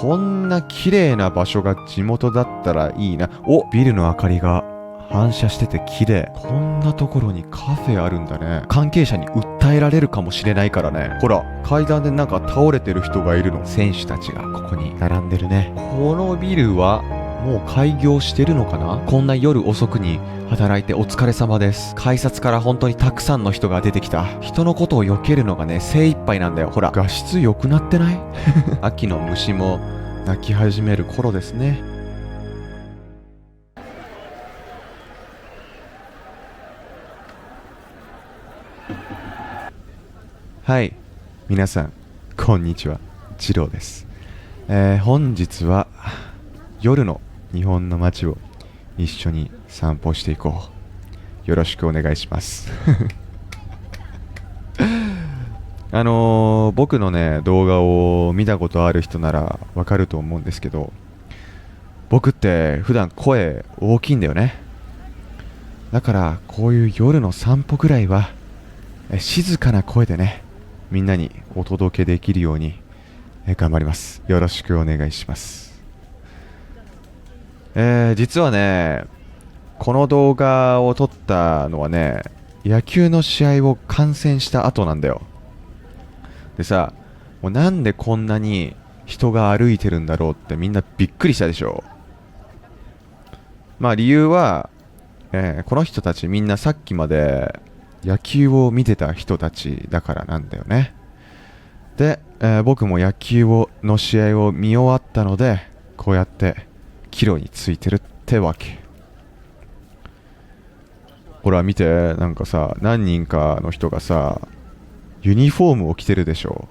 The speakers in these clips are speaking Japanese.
こんな綺麗な場所が地元だったらいいな。お、ビルの明かりが反射してて綺麗。こんなところにカフェあるんだね。関係者に訴えられるかもしれないからね。ほら、階段でなんか倒れてる人がいるの。選手たちがここに並んでるね。このビルはもう開業してるのかな。こんな夜遅くに働いてお疲れ様です。改札から本当にたくさんの人が出てきた。人のことを避けるのがね、精一杯なんだよ。ほら、画質良くなってない？秋の虫も鳴き始める頃ですね。はい、皆さんこんにちは、次郎です。本日は夜の日本の街を一緒に散歩していこう。よろしくお願いします。僕のね動画を見たことある人ならわかると思うんですけど、僕って普段声大きいんだよね。だからこういう夜の散歩くらいは静かな声でね、みんなにお届けできるように頑張ります。よろしくお願いします。実はね、この動画を撮ったのはね、野球の試合を観戦した後なんだよ。でさ、もうなんでこんなに人が歩いてるんだろうってみんなびっくりしたでしょ。まあ理由は、この人たちみんなさっきまで野球を見てた人たちだからなんだよね。で、僕も野球の試合を見終わったので、こうやって帰路についてるってわけ。ほら見て、なんかさ、何人かの人がさ、ユニフォームを着てるでしょ。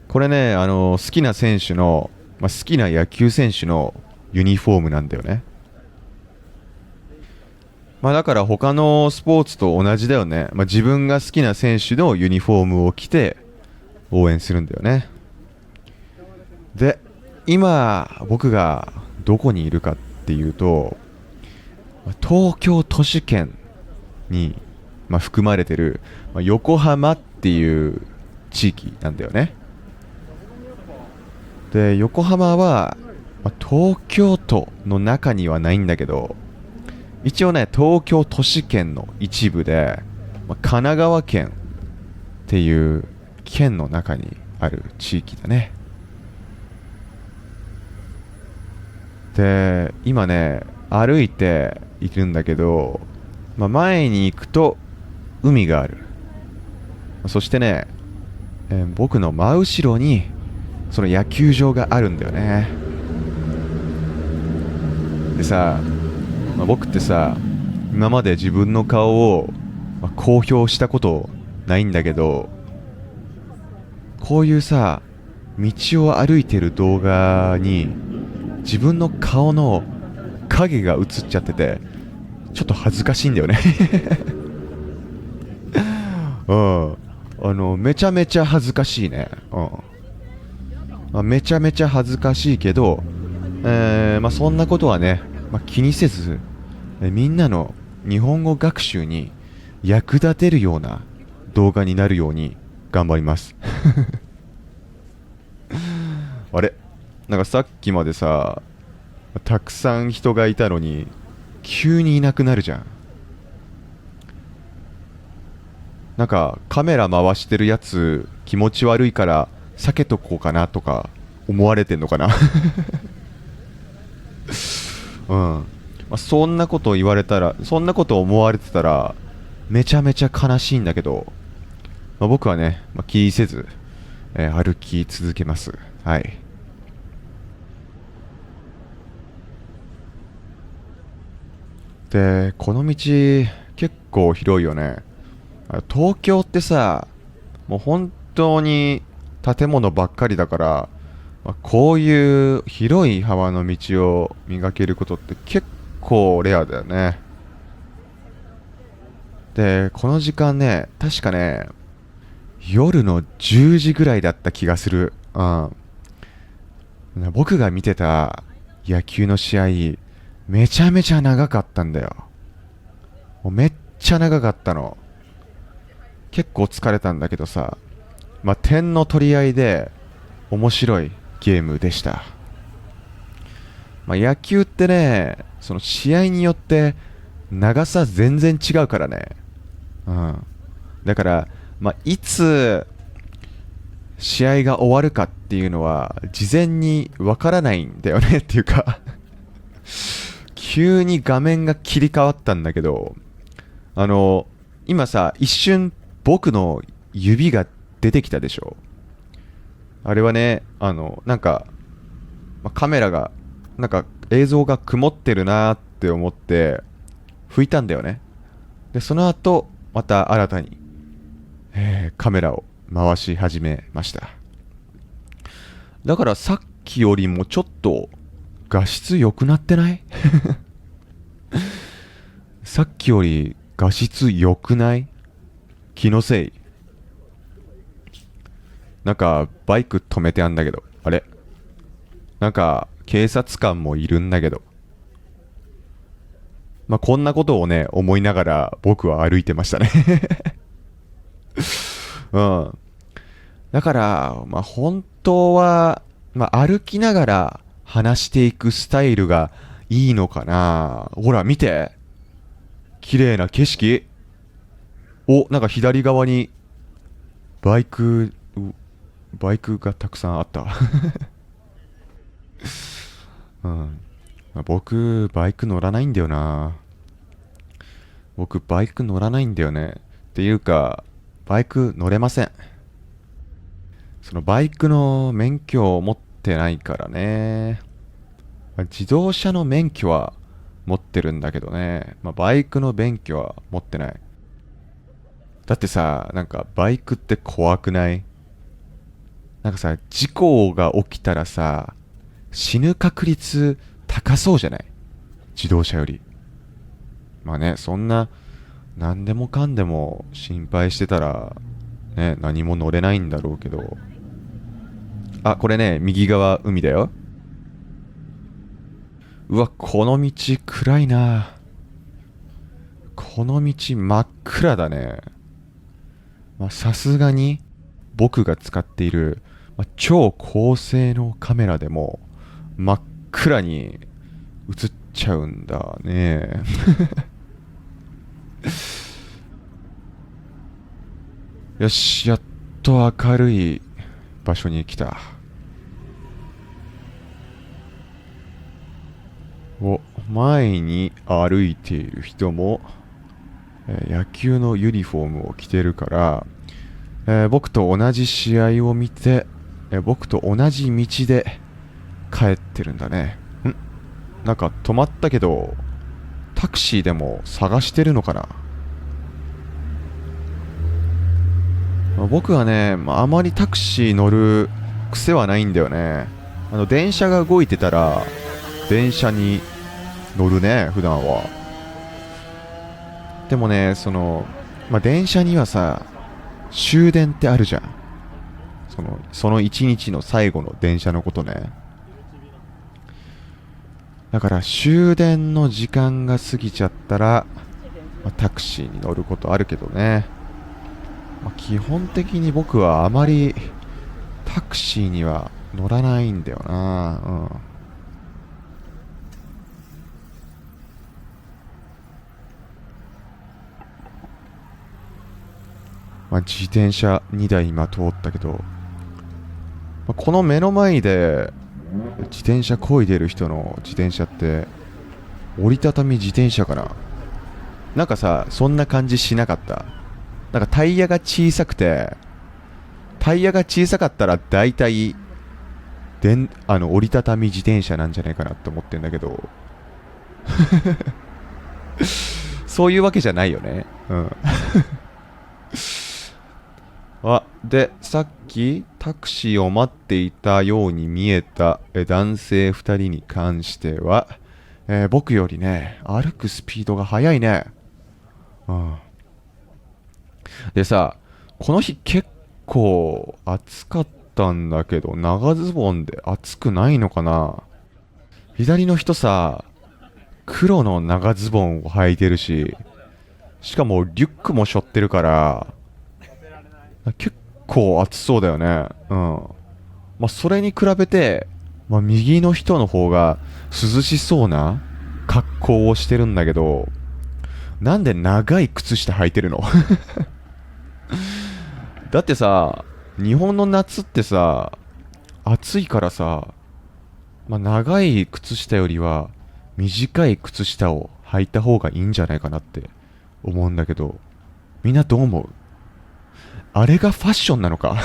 これね、好きな選手の、好きな野球選手のユニフォームなんだよね。だから他のスポーツと同じだよね。自分が好きな選手のユニフォームを着て応援するんだよね。で、今僕がどこにいるかっていうと、東京都市圏に、含まれてる、横浜っていう地域なんだよね。で、横浜は、東京都の中にはないんだけど、一応ね、東京都市圏の一部で、神奈川県っていう県の中にある地域だね。で、今ね、歩いているんだけど、前に行くと海がある。そしてね、僕の真後ろにその野球場があるんだよね。でさ、僕ってさ、今まで自分の顔を、公表したことないんだけど、こういうさ、道を歩いてる動画に自分の顔の影が映っちゃってて、ちょっと恥ずかしいんだよね。めちゃめちゃ恥ずかしいね。めちゃめちゃ恥ずかしいけど、そんなことはね、気にせず、みんなの日本語学習に役立てるような動画になるように頑張ります。あれ、なんかさっきまでさ、たくさん人がいたのに急にいなくなるじゃん。なんかカメラ回してるやつ気持ち悪いから避けとこうかなとか思われてんのかな。うん。そんなこと言われたら、そんなこと思われてたらめちゃめちゃ悲しいんだけど、僕はね、気にせず、歩き続けます。はい。で、この道結構広いよね。東京ってさ、もう本当に建物ばっかりだから、こういう広い幅の道を磨けることって結構レアだよね。で、この時間ね、確かね、夜の10時ぐらいだった気がする。うん。僕が見てた野球の試合、めちゃめちゃ長かったんだよ。もうめっちゃ長かったの。結構疲れたんだけどさ、点の取り合いで面白い。ゲームでした。野球ってね、その試合によって長さ全然違うからね。うん。だから、いつ試合が終わるかっていうのは事前にわからないんだよねっていうか急に画面が切り替わったんだけど、今さ、一瞬僕の指が出てきたでしょ。あれはね、カメラが、映像が曇ってるなーって思って拭いたんだよね。で、その後、また新たに、カメラを回し始めました。だからさっきよりもちょっと画質良くなってないさっきより画質良くない？気のせい？バイク止めてあんだけど、あれ？警察官もいるんだけど。こんなことをね、思いながら僕は歩いてましたねうん。だから、本当は、歩きながら話していくスタイルがいいのかな。ほら、見て。綺麗な景色。左側にバイク、バイクがたくさんあったうん。僕、バイク乗らないんだよな。僕、バイク乗らないんだよね。っていうか、バイク乗れません。そのバイクの免許を持ってないからね。自動車の免許は持ってるんだけどね。バイクの免許は持ってない。だってさ、バイクって怖くない？さ、事故が起きたらさ、死ぬ確率高そうじゃない？自動車より。そんな、何でもかんでも心配してたら、ね、何も乗れないんだろうけど。あ、これね、右側海だよ。うわ、この道暗いな。この道真っ暗だね。さすがに僕が使っている、超高性能カメラでも真っ暗に映っちゃうんだねよし、やっと明るい場所に来た。前に歩いている人も、野球のユニフォームを着てるから、僕と同じ試合を見て、僕と同じ道で帰ってるんだね。止まったけど、タクシーでも探してるのかな。僕はね、あまりタクシー乗る癖はないんだよね。電車が動いてたら、電車に乗るね、普段は。でもね、電車にはさ、終電ってあるじゃん。その一日の最後の電車のことね。だから終電の時間が過ぎちゃったら、タクシーに乗ることあるけどね。基本的に僕はあまりタクシーには乗らないんだよな。うん。自転車2台今通ったけど、この目の前で自転車漕いでる人の自転車って折りたたみ自転車かな。さ、そんな感じしなかった？タイヤが小さくて、タイヤが小さかったら大体折りたたみ自転車なんじゃないかなって思ってんだけどそういうわけじゃないよね。うんで、さっきタクシーを待っていたように見えた男性2人に関しては、僕よりね、歩くスピードが速いね。うん。でさ、この日結構暑かったんだけど、長ズボンで暑くないのかな？左の人さ、黒の長ズボンを履いてるし、しかもリュックも背負ってるから、結構暑そうだよね。うん。まあそれに比べて、まあ右の人の方が涼しそうな格好をしてるんだけど、なんで長い靴下履いてるの？だってさ、日本の夏ってさ、暑いからさ、まあ、長い靴下よりは短い靴下を履いた方がいいんじゃないかなって思うんだけど、みんなどう思う？あれがファッションなのか？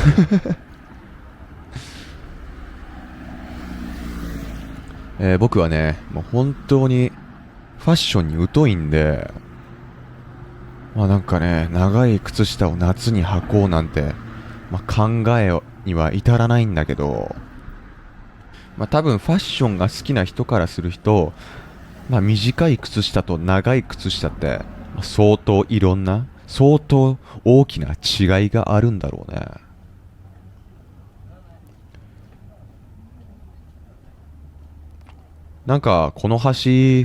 僕はね、もう本当にファッションに疎いんで、まあなんかね、長い靴下を夏に履こうなんて、まあ、考えには至らないんだけど、まあ多分ファッションが好きな人からする人、まあ短い靴下と長い靴下って、まあ相当いろんな、相当大きな違いがあるんだろうね。なんかこの橋、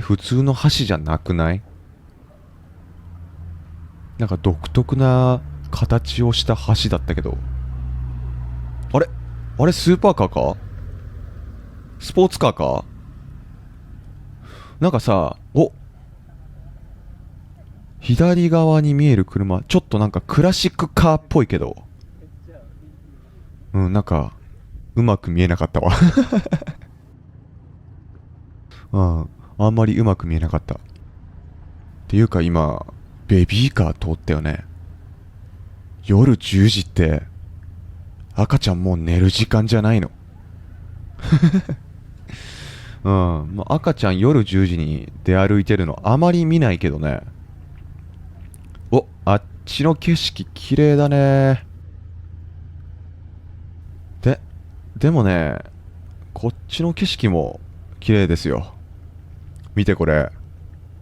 普通の橋じゃなくない？なんか独特な形をした橋だったけど。あれあれスーパーカーか？スポーツカーか？なんかさ、左側に見える車、ちょっとなんかクラシックカーっぽいけど、なんか、うまく見えなかったわ。うん、あんまりうまく見えなかった。っていうか今、ベビーカー通ったよね。夜10時って、赤ちゃんもう寝る時間じゃないの？うん、まあ、赤ちゃん夜10時に出歩いてるのあまり見ないけどね。あっちの景色綺麗だね。で、でもね、こっちの景色も綺麗ですよ。見てこれ。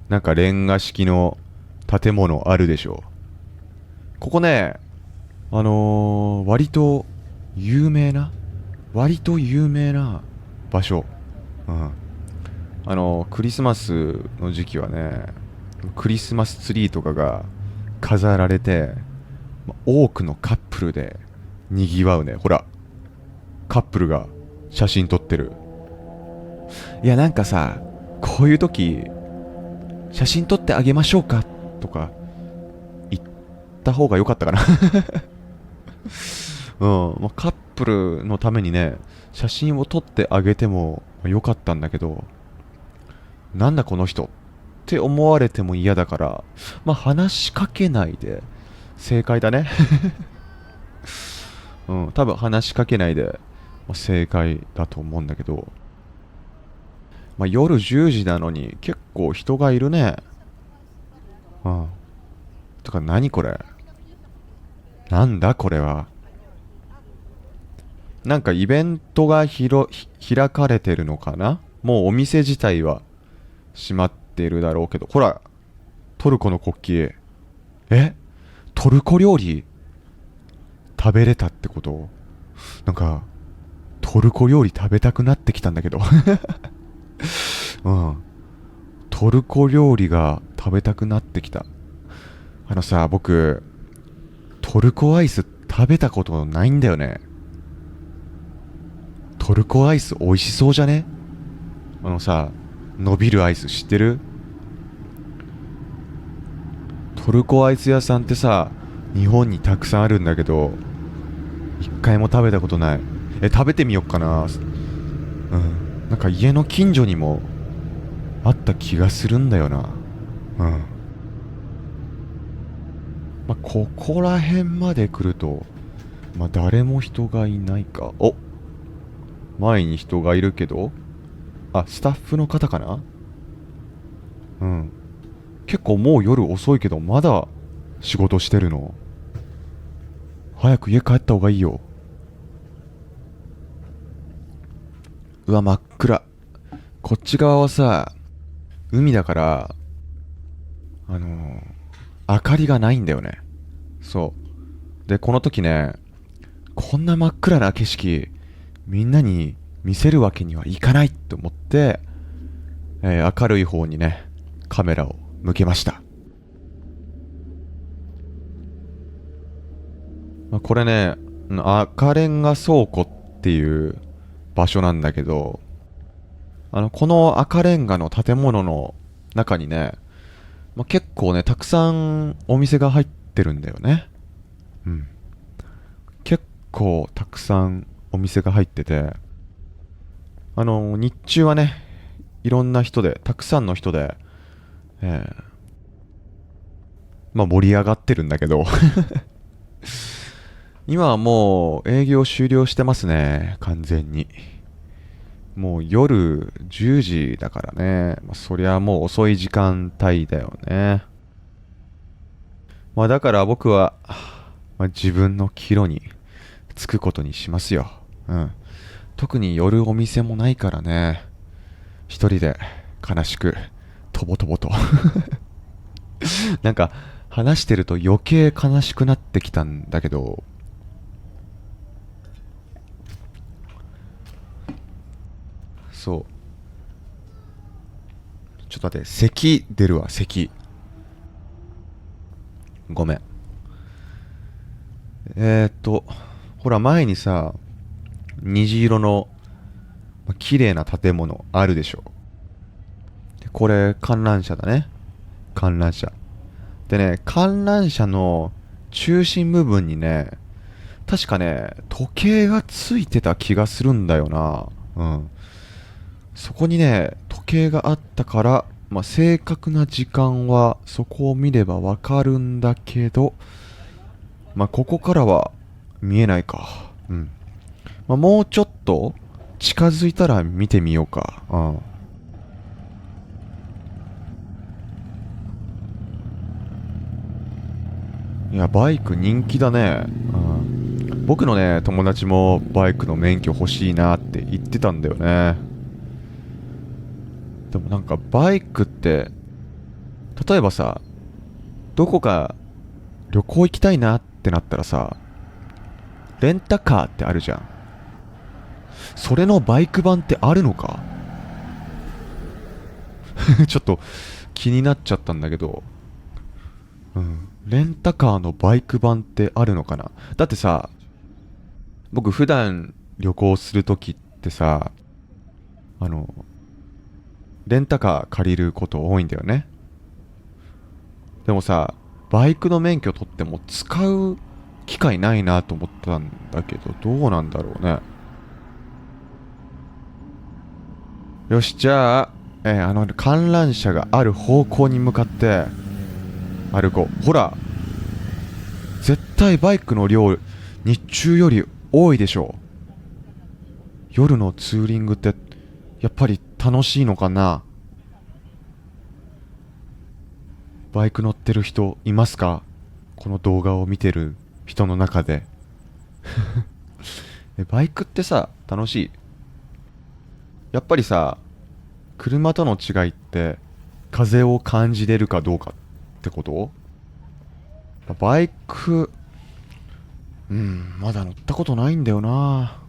なんかレンガ式の建物あるでしょ。ここね、割と有名な場所。うん。クリスマスの時期はね、クリスマスツリーとかが飾られて、多くのカップルで賑わうね。ほら、カップルが写真撮ってる。いや、なんかさ、こういう時、写真撮ってあげましょうかとか言った方が良かったかな。うん、まあ、カップルのためにね、写真を撮ってあげても良かったんだけど、なんだこの人って思われても嫌だから、まあ、話しかけないで正解だね。うん、多分話しかけないで、まあ、正解だと思うんだけど、まあ、夜10時なのに結構人がいるね。うん。とか何これ？なんだこれは。なんかイベントが開かれてるのかな？もうお店自体は閉まってるだろうけど、ほら、トルコの国旗。トルコ料理食べれたってこと？なんか、トルコ料理食べたくなってきたんだけど。うん。トルコ料理が食べたくなってきた。あのさ、僕、トルコアイス食べたことないんだよね。トルコアイス美味しそうじゃね？あのさ、伸びるアイス知ってる？トルコアイス屋さんってさ、日本にたくさんあるんだけど、一回も食べたことない。食べてみよっかな。うん。なんか家の近所にもあった気がするんだよな。うん。まあ、ここら辺まで来ると、まあ、誰も人がいないか。前に人がいるけど、スタッフの方かな？うん。結構もう夜遅いけど、まだ仕事してるの？早く家帰った方がいいよ。うわ、真っ暗。こっち側はさ、海だから、明かりがないんだよね。そう。で、この時ね、こんな真っ暗な景色、みんなに見せるわけにはいかないと思って、明るい方にね、カメラを向けました。これね、赤レンガ倉庫っっていう場所なんだけど、この赤レンガの建物の中にね、結構ね、たくさんお店が入ってるんだよね。うん。結構たくさんお店が入ってて、日中はね、いろんな人で、たくさんの人で、えー盛り上がってるんだけど今はもう営業終了してますね、完全に。もう夜10時だからね、そりゃもう遅い時間帯だよね。だから僕は、自分の帰路に着くことにしますよ。うん。特に夜お店もないからね、一人で悲しく、とぼとぼとなんか話してると余計悲しくなってきたんだけど、そう。ちょっと待って、咳出るわ、咳。ごめん。ほら前にさ、虹色の綺麗な建物あるでしょ。でこれ観覧車だね。観覧車。でね、観覧車の中心部分にね、確かね、時計がついてた気がするんだよな。うん。そこにね、時計があったから、正確な時間はそこを見ればわかるんだけど、ここからは見えないか。うん。もうちょっと近づいたら見てみようか。うん。いや、バイク人気だね。うん。僕のね、友達もバイクの免許欲しいなって言ってたんだよね。でもなんかバイクって、例えばさ、どこか旅行行きたいなってなったらさ、レンタカーってあるじゃん。それのバイク版ってあるのかちょっと気になっちゃったんだけど、うん。レンタカーのバイク版ってあるのかな。だってさ、僕普段旅行するときってさ、あの、レンタカー借りること多いんだよね。でもさ、バイクの免許取っても使う機会ないなと思ったんだけど、どうなんだろうね。よし、じゃあ、観覧車がある方向に向かって歩こう。ほら、絶対バイクの量、日中より多いでしょう。夜のツーリングってやっぱり楽しいのかな。バイク乗ってる人いますか？この動画を見てる人の中で。バイクってさ、楽しい？やっぱりさ、車との違いって風を感じれるかどうかってこと？バイク、まだ乗ったことないんだよな。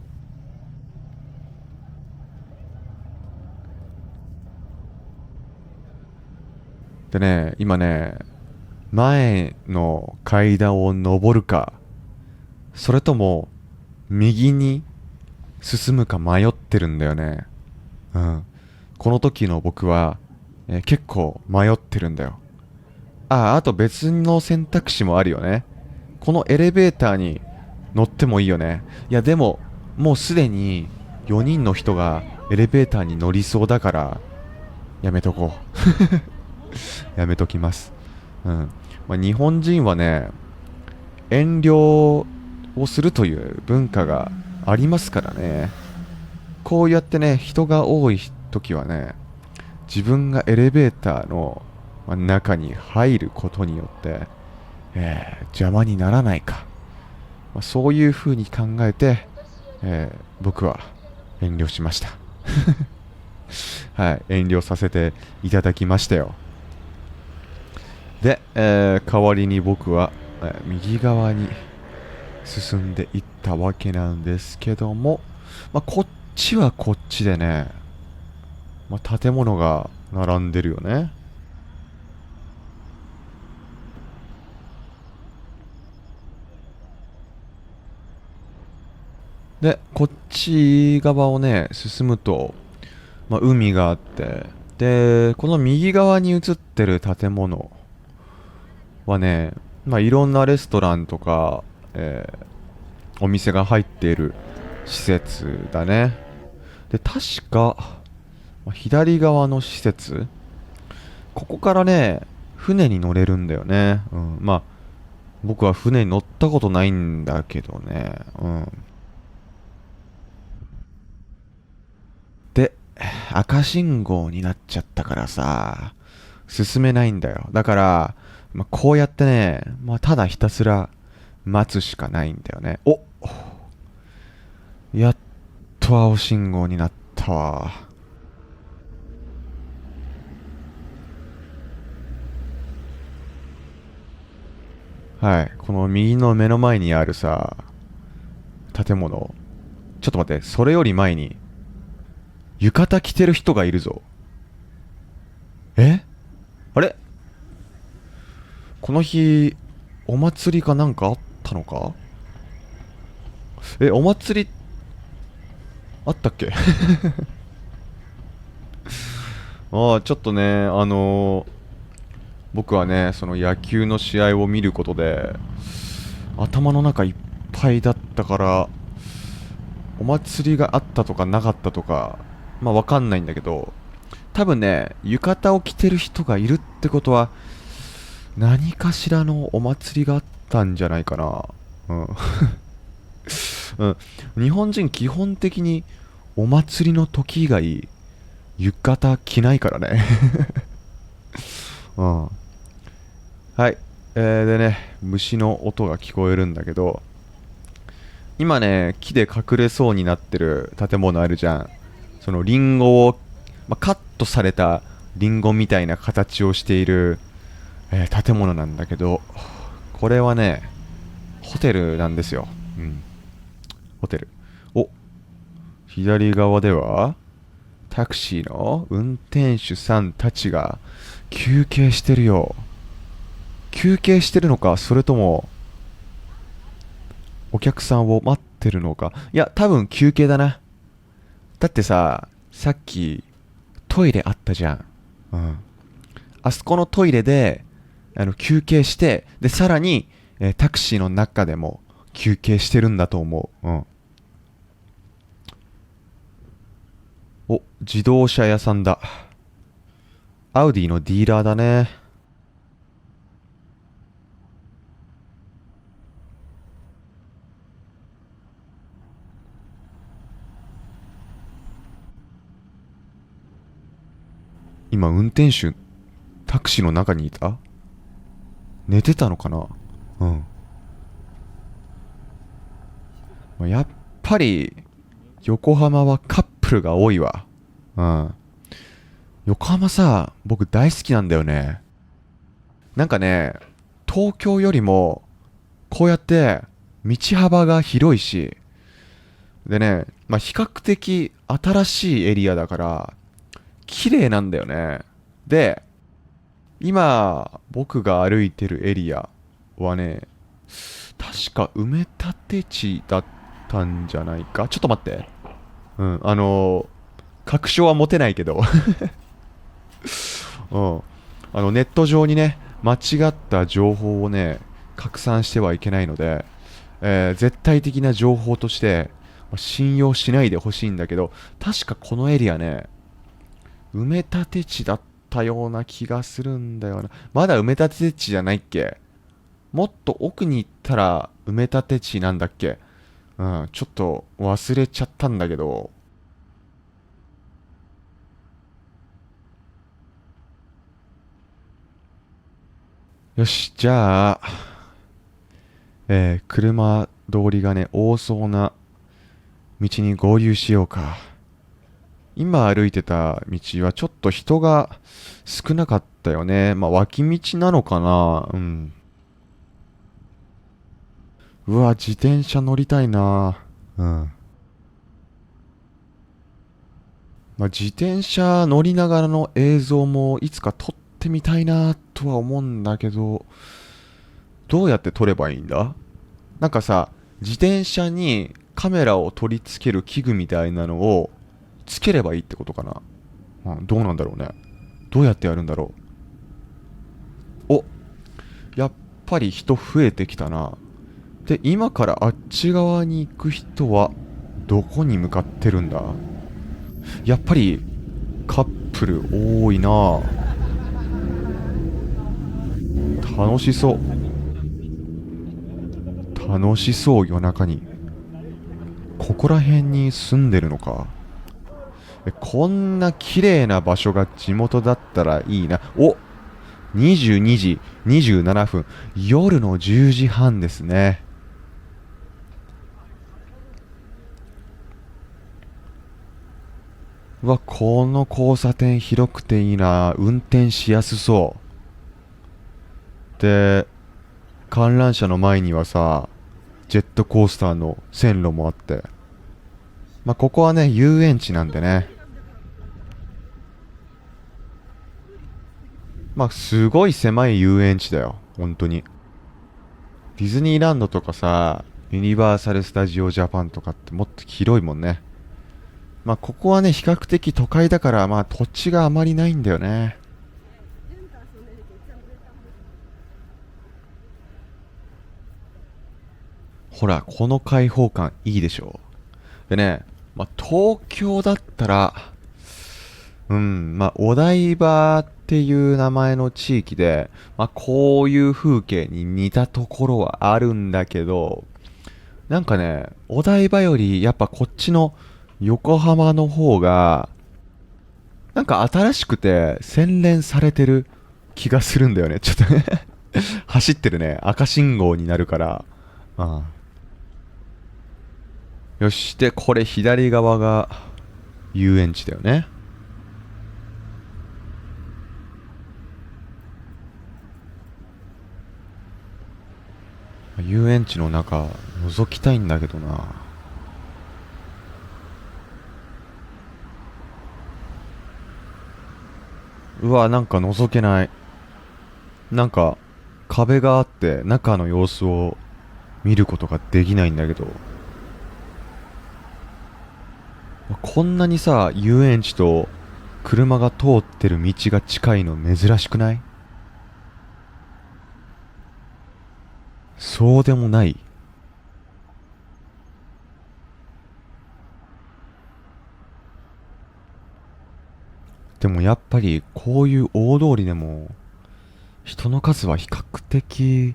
でね、今ね、前の階段を登るか、それとも右に進むか迷ってるんだよね。うん。この時の僕は、結構迷ってるんだよ。あと別の選択肢もあるよね。このエレベーターに乗ってもいいよね。いやでも、もうすでに4人の人がエレベーターに乗りそうだから、やめとこう。やめときます。うん。日本人はね、遠慮をするという文化がありますからね。こうやってね、人が多い時はね、自分がエレベーターの中に入ることによって、邪魔にならないか、そういう風に考えて、僕は遠慮しました。はい、遠慮させていただきましたよ。で、代わりに僕は、右側に進んでいったわけなんですけども、こっちはこっちでね、建物が並んでるよね。で、こっち側をね、進むと、海があって、で、この右側に映ってる建物はね、いろんなレストランとか、お店が入っている施設だね。で、確か、左側の施設、ここからね、船に乗れるんだよね。僕は船に乗ったことないんだけどね。で、赤信号になっちゃったからさ、進めないんだよ。だから、こうやってね、ただひたすら待つしかないんだよね。やっと青信号になったわ。はい、この右の目の前にあるさ、建物。ちょっと待って、それより前に、浴衣着てる人がいるぞ。えあれ、この日、お祭りかなんかあったのか？お祭りあったっけ？ちょっとね、僕はね、その野球の試合を見ることで、頭の中いっぱいだったから、お祭りがあったとかなかったとか、わかんないんだけど、多分ね、浴衣を着てる人がいるってことは、何かしらのお祭りがあったんじゃないかな。うん。うん。日本人基本的にお祭りの時以外、浴衣着ないからね。うん。はい。でね、虫の音が聞こえるんだけど、今ね、木で隠れそうになってる建物あるじゃん。そのリンゴを、カットされたリンゴみたいな形をしている、建物なんだけど、これはね、ホテルなんですよ。うん。ホテル。お、左側では、タクシーの運転手さんたちが休憩してるよ。休憩してるのか、それともお客さんを待ってるのか。いや、多分休憩だな。だってさ、さっきトイレあったじゃん。うん。あそこのトイレで、休憩して、で、さらに、タクシーの中でも休憩してるんだと思う。うん。自動車屋さんだ。アウディのディーラーだね。今、運転手、タクシーの中にいた？寝てたのかな？うん。やっぱり、横浜はカップルが多いわ。うん。横浜さ、僕大好きなんだよね。なんかね、東京よりも、こうやって道幅が広いし、でね、比較的新しいエリアだから、綺麗なんだよね。で、今、僕が歩いてるエリアはね、確か埋め立て地だったんじゃないか。ちょっと待って。うん、確証は持てないけど、うん、ネット上にね、間違った情報をね、拡散してはいけないので、絶対的な情報として、信用しないでほしいんだけど、確かこのエリアね、埋め立て地だったような気がするんだよな。まだ埋め立て地じゃないっけ？もっと奥に行ったら埋め立て地なんだっけ？うん、ちょっと忘れちゃったんだけど。よし、じゃあ、車通りがね、多そうな道に合流しようか。今歩いてた道はちょっと人が少なかったよね。脇道なのかな？うん。うわ、自転車乗りたいな。うん。自転車乗りながらの映像もいつか撮ってみたいなとは思うんだけど、どうやって撮ればいいんだ？なんかさ、自転車にカメラを取り付ける器具みたいなのをつければいいってことかな。どうなんだろうね。どうやってやるんだろう。お、やっぱり人増えてきたな。で、今からあっち側に行く人はどこに向かってるんだ。やっぱりカップル多いな。楽しそう。楽しそう、夜中に。ここら辺に住んでるのか。こんな綺麗な場所が地元だったらいいな。お、22時27分。夜の10時半ですね。うわ、この交差点広くていいな。運転しやすそう。で、観覧車の前にはさ、ジェットコースターの線路もあって。ここはね、遊園地なんでね。すごい狭い遊園地だよ。本当に。ディズニーランドとかさ、ユニバーサル・スタジオ・ジャパンとかってもっと広いもんね。ここはね、比較的都会だから、土地があまりないんだよね。ほら、この開放感いいでしょ。でね、東京だったら、お台場っていう名前の地域で、こういう風景に似たところはあるんだけど、なんかね、お台場よりやっぱこっちの横浜の方が、なんか新しくて洗練されてる気がするんだよね。ちょっとね走ってるね。赤信号になるから。ああ、よし。で、これ左側が遊園地だよね。遊園地の中覗きたいんだけどな。うわ、なんか覗けない。なんか壁があって中の様子を見ることができないんだけど。こんなにさ、遊園地と車が通ってる道が近いの珍しくない？そうでもない？でもやっぱりこういう大通りでも人の数は比較的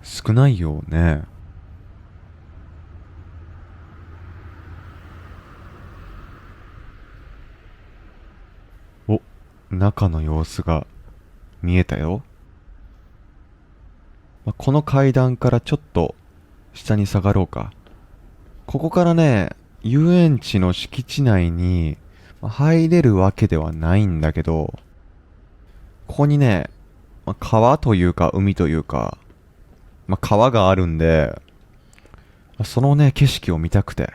少ないよね。お、中の様子が見えたよ。この階段からちょっと下に下がろうか。ここからね、遊園地の敷地内に入れるわけではないんだけど、ここにね、川というか海というか、川があるんで、そのね、景色を見たくて、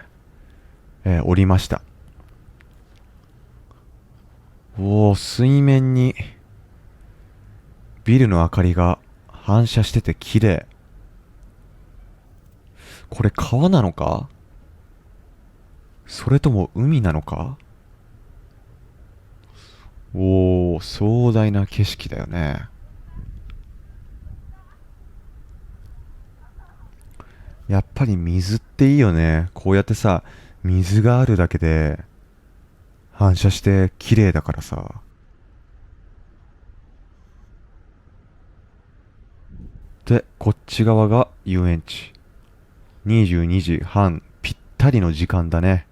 降りました。水面にビルの明かりが反射してて綺麗。これ川なのか？それとも海なのか？壮大な景色だよね。やっぱり水っていいよね。こうやってさ、水があるだけで反射して綺麗だからさ。で、こっち側が遊園地。22時半ぴったりの時間だね。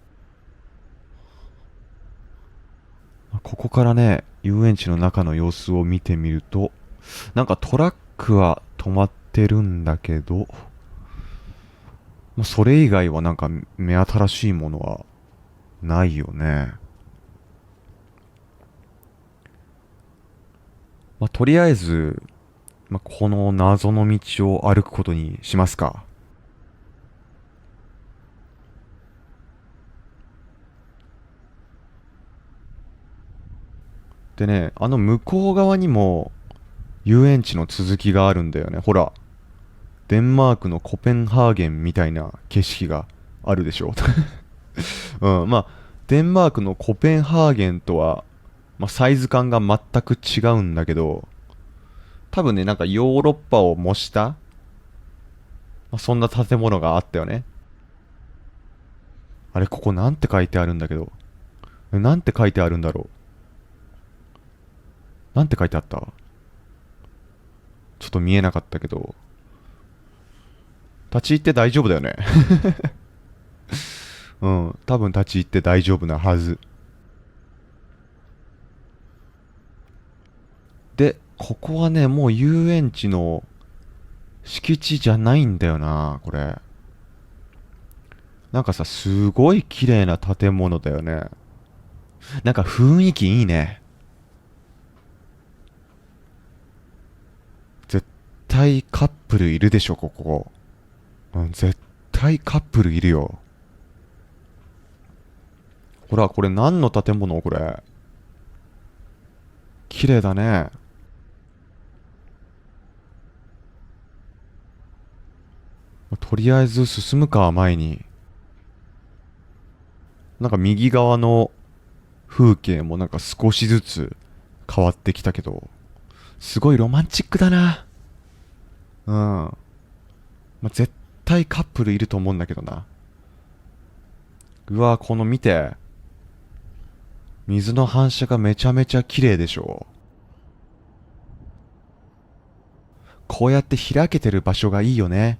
ここからね、遊園地の中の様子を見てみると、なんかトラックは止まってるんだけど、それ以外はなんか目新しいものはないよね。とりあえず、この謎の道を歩くことにしますか。でね、あの向こう側にも遊園地の続きがあるんだよね。ほら、デンマークのコペンハーゲンみたいな景色があるでしょ。うん、まあ、デンマークのコペンハーゲンとは、まあ、サイズ感が全く違うんだけど、多分ね、なんかヨーロッパを模した、まあ、そんな建物があったよね。あれ、ここなんて書いてあるんだけど。なんて書いてあるんだろう。なんて書いてあった？ちょっと見えなかったけど。立ち入って大丈夫だよね。うん、多分立ち入って大丈夫なはず。で、ここはね、もう遊園地の敷地じゃないんだよな、これ。なんかさ、すごい綺麗な建物だよね。なんか雰囲気いいね。絶対カップルいるでしょ、ここ。うん、絶対カップルいるよ。ほら、これ何の建物これ。綺麗だね。とりあえず進むか、前に。なんか右側の風景もなんか少しずつ変わってきたけど、すごいロマンチックだな。うん。まあ、絶対カップルいると思うんだけどな。うわ、この見て。水の反射がめちゃめちゃ綺麗でしょ。こうやって開けてる場所がいいよね。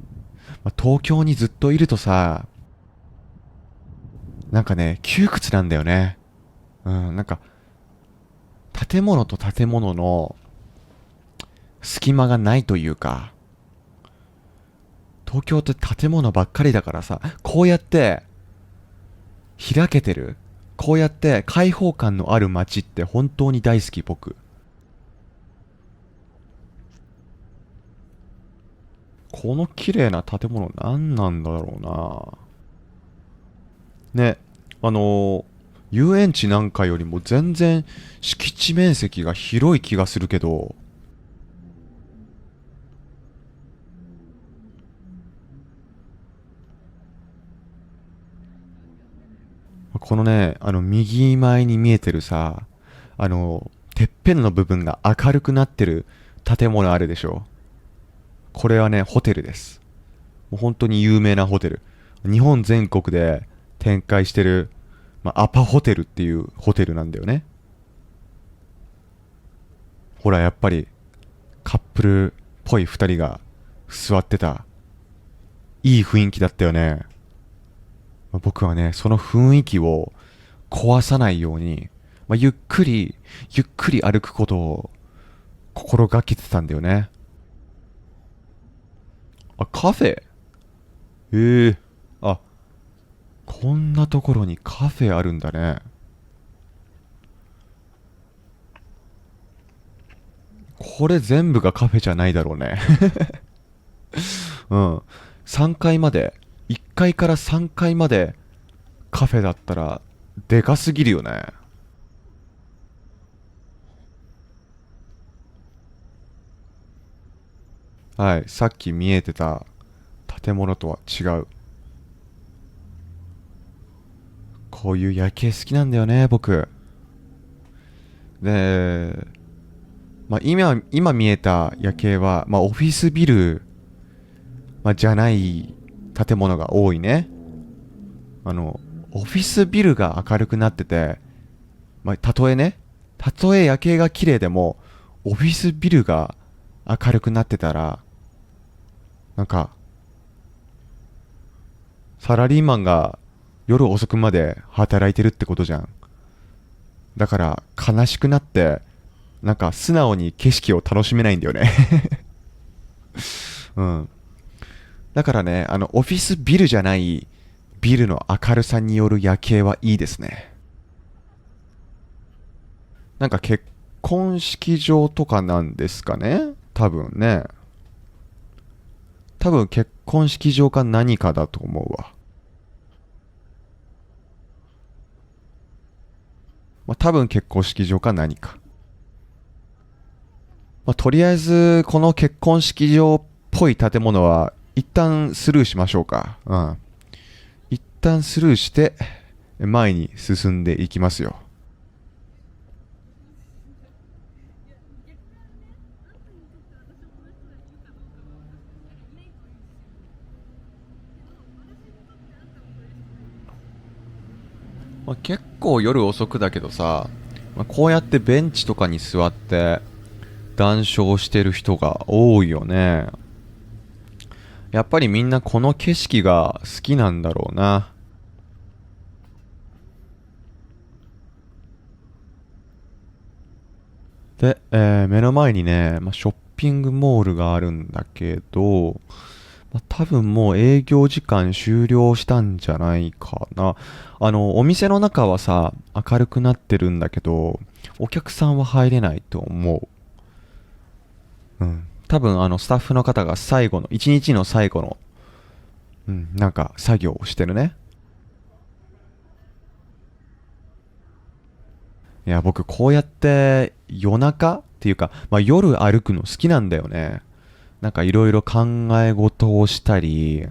まあ、東京にずっといるとさ、なんかね、窮屈なんだよね。うん、なんか、建物と建物の隙間がないというか、東京って建物ばっかりだからさ、こうやって開けてる、こうやって開放感のある街って本当に大好き、僕。この綺麗な建物何なんだろうな。ね、遊園地なんかよりも全然敷地面積が広い気がするけど、このね、右前に見えてるさ、てっぺんの部分が明るくなってる建物あるでしょ。これはね、ホテルです。もう本当に有名なホテル。日本全国で展開してる、まあ、アパホテルっていうホテルなんだよね。ほら、やっぱりカップルっぽい二人が座ってた。いい雰囲気だったよね。まあ僕はね、その雰囲気を壊さないように、まあ、ゆっくり歩くことを心がけてたんだよね。あ、カフェ。あ、こんなところにカフェあるんだね。これ全部がカフェじゃないだろうね。うん。3階まで、1階から3階までカフェだったら、でかすぎるよね。はい、さっき見えてた建物とは違う。こういう夜景好きなんだよね、僕。で、まあ、今見えた夜景は、まあ、オフィスビル、まあ、じゃない建物が多いね。あの、オフィスビルが明るくなってて、まあ、たとえ夜景が綺麗でも、オフィスビルが明るくなってたら、なんか、サラリーマンが夜遅くまで働いてるってことじゃん。だから悲しくなって、なんか素直に景色を楽しめないんだよね。うん。だからね、オフィスビルじゃないビルの明るさによる夜景はいいですね。なんか結婚式場とかなんですかね、多分ね。多分結婚式場か何かだと思うわ。まあ、多分結婚式場か何か。まあ、とりあえず、この結婚式場っぽい建物は、一旦スルーしましょうか。うん。一旦スルーして前に進んでいきますよ。結構夜遅くだけどさ、こうやってベンチとかに座って談笑してる人が多いよね。やっぱりみんなこの景色が好きなんだろうな。で、目の前にね、ショッピングモールがあるんだけど、多分もう営業時間終了したんじゃないかな。お店の中はさ、明るくなってるんだけど、お客さんは入れないと思う。うん。多分スタッフの方が最後の、一日の最後の、なんか作業をしてるね。いや、僕こうやって夜中っていうか、夜歩くの好きなんだよね。なんかいろいろ考え事をしたり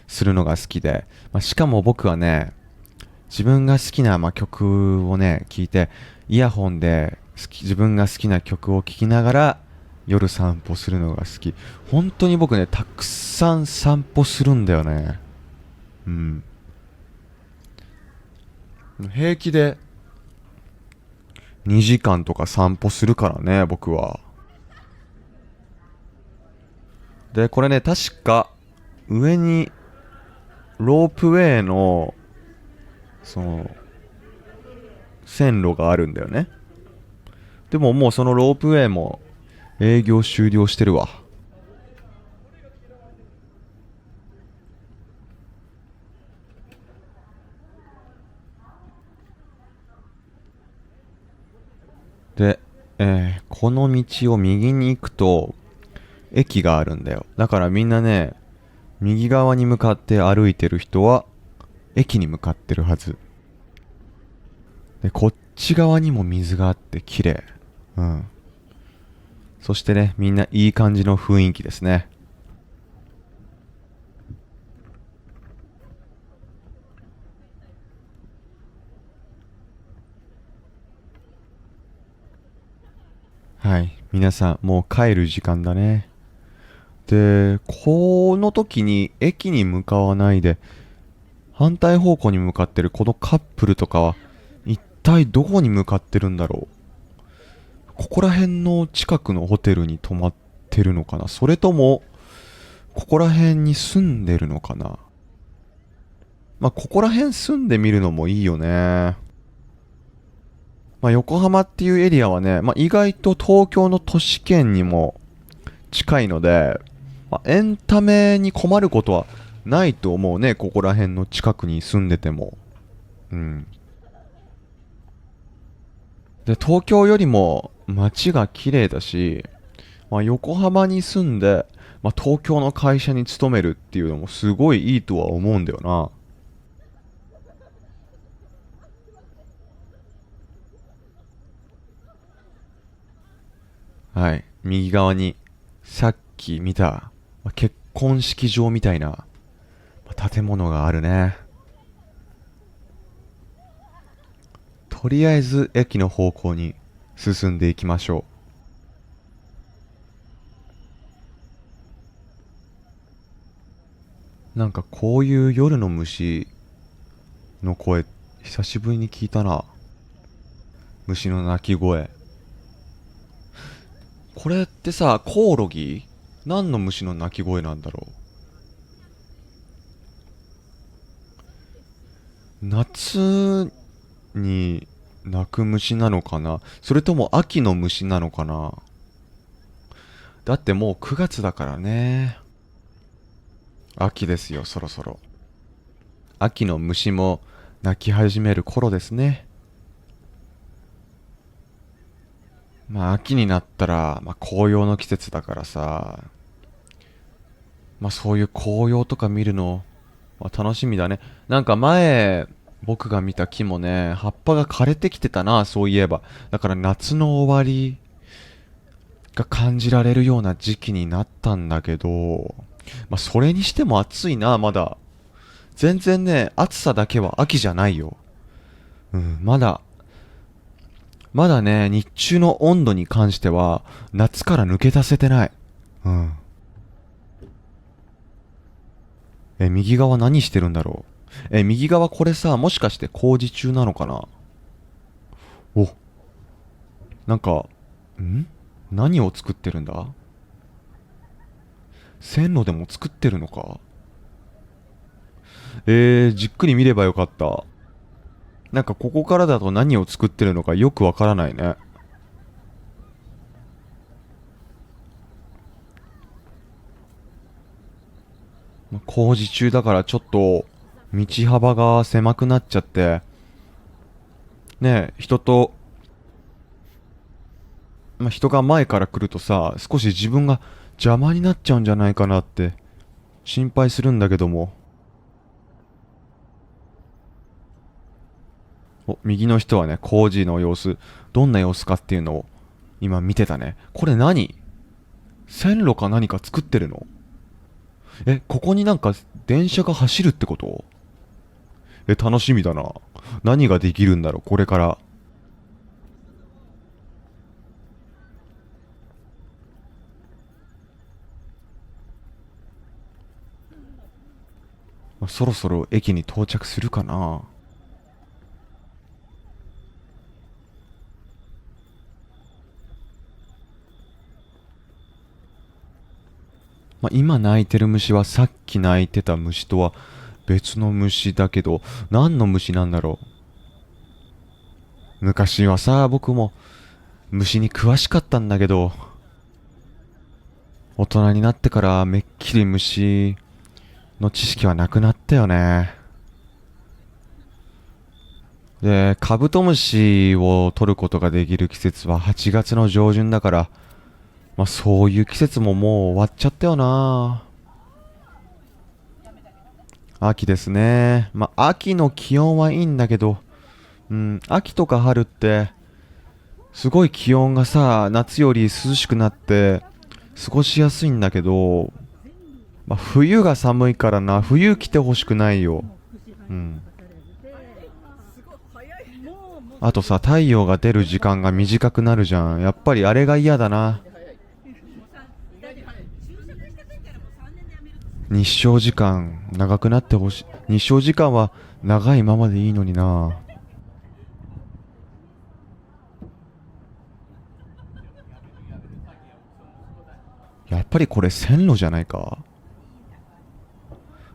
するのが好きで、しかも僕はね、自分が好きな、曲をね、聴いて、イヤホンで自分が好きな曲を聴きながら夜散歩するのが好き。本当に僕ね、たくさん散歩するんだよね。うん。平気で2時間とか散歩するからね、僕は。で、これね、確か上にロープウェイのその線路があるんだよね。でももうそのロープウェイも営業終了してるわ。で、この道を右に行くと駅があるんだよ。だからみんなね、右側に向かって歩いてる人は駅に向かってるはず。で、こっち側にも水があって綺麗。うん。そしてね、みんないい感じの雰囲気ですね。はい。皆さん、もう帰る時間だね。で、この時に駅に向かわないで、反対方向に向かってるこのカップルとかは、一体どこに向かってるんだろう。ここら辺の近くのホテルに泊まってるのかな、それとも、ここら辺に住んでるのかな。ここら辺住んでみるのもいいよね。横浜っていうエリアはね、意外と東京の都市圏にも近いので、エンタメに困ることはないと思うね。ここら辺の近くに住んでても。うん。で、東京よりも街が綺麗だし、横浜に住んで、東京の会社に勤めるっていうのもすごいいいとは思うんだよな。はい。右側に、さっき見た、結婚式場みたいな、建物があるね。とりあえず駅の方向に進んでいきましょう。なんかこういう夜の虫の声、久しぶりに聞いたな。虫の鳴き声。これってさ、コオロギ？何の虫の鳴き声なんだろう。夏に鳴く虫なのかな、それとも秋の虫なのかな。だってもう9月だからね。秋ですよ、そろそろ。秋の虫も鳴き始める頃ですね。秋になったら、紅葉の季節だからさ、そういう紅葉とか見るの、楽しみだね。なんか前、僕が見た木もね、葉っぱが枯れてきてたな、そういえば。だから夏の終わりが感じられるような時期になったんだけど、それにしても暑いな、まだ。全然ね、暑さだけは秋じゃないよ。まだね、日中の温度に関しては、夏から抜け出せてない。うん。右側何してるんだろう。右側これさ、もしかして工事中なのかな。お、なんか、何を作ってるんだ。線路でも作ってるのか。じっくり見ればよかった。なんかここからだと何を作ってるのかよくわからないね。工事中だからちょっと道幅が狭くなっちゃって、ねえ、人が前から来るとさ、少し自分が邪魔になっちゃうんじゃないかなって心配するんだけども。右の人はね、工事の様子、どんな様子かっていうのを今見てたね。これ何？線路か何か作ってるの？ここになんか電車が走るってこと？楽しみだな。何ができるんだろう、これから。そろそろ駅に到着するかな。今鳴いてる虫はさっき鳴いてた虫とは別の虫だけど、何の虫なんだろう。昔はさ、僕も虫に詳しかったんだけど、大人になってからめっきり虫の知識はなくなったよね。で、カブトムシを取ることができる季節は8月の上旬だから、そういう季節ももう終わっちゃったよな。秋ですね。秋の気温はいいんだけど、秋とか春って、すごい気温がさ、夏より涼しくなって、過ごしやすいんだけど、冬が寒いからな、冬来てほしくないよ。うん。あとさ、太陽が出る時間が短くなるじゃん。やっぱりあれが嫌だな。日照時間長くなってほしい。日照時間は長いままでいいのにな。やっぱりこれ線路じゃないか。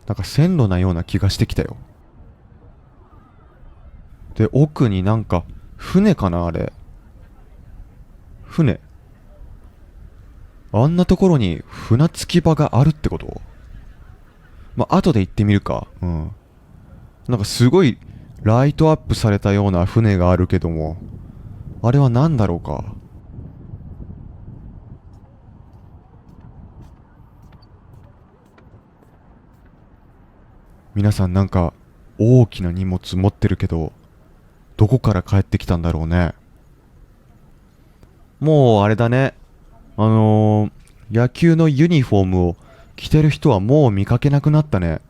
なんか線路なような気がしてきたよ。で、奥になんか船かな、あれ。船。あんなところに船着き場があるってこと？後で行ってみるか。うん。なんかすごいライトアップされたような船があるけども、あれは何だろうか。皆さんなんか大きな荷物持ってるけど、どこから帰ってきたんだろうね。もうあれだね。野球のユニフォームを着てる人はもう見かけなくなったね。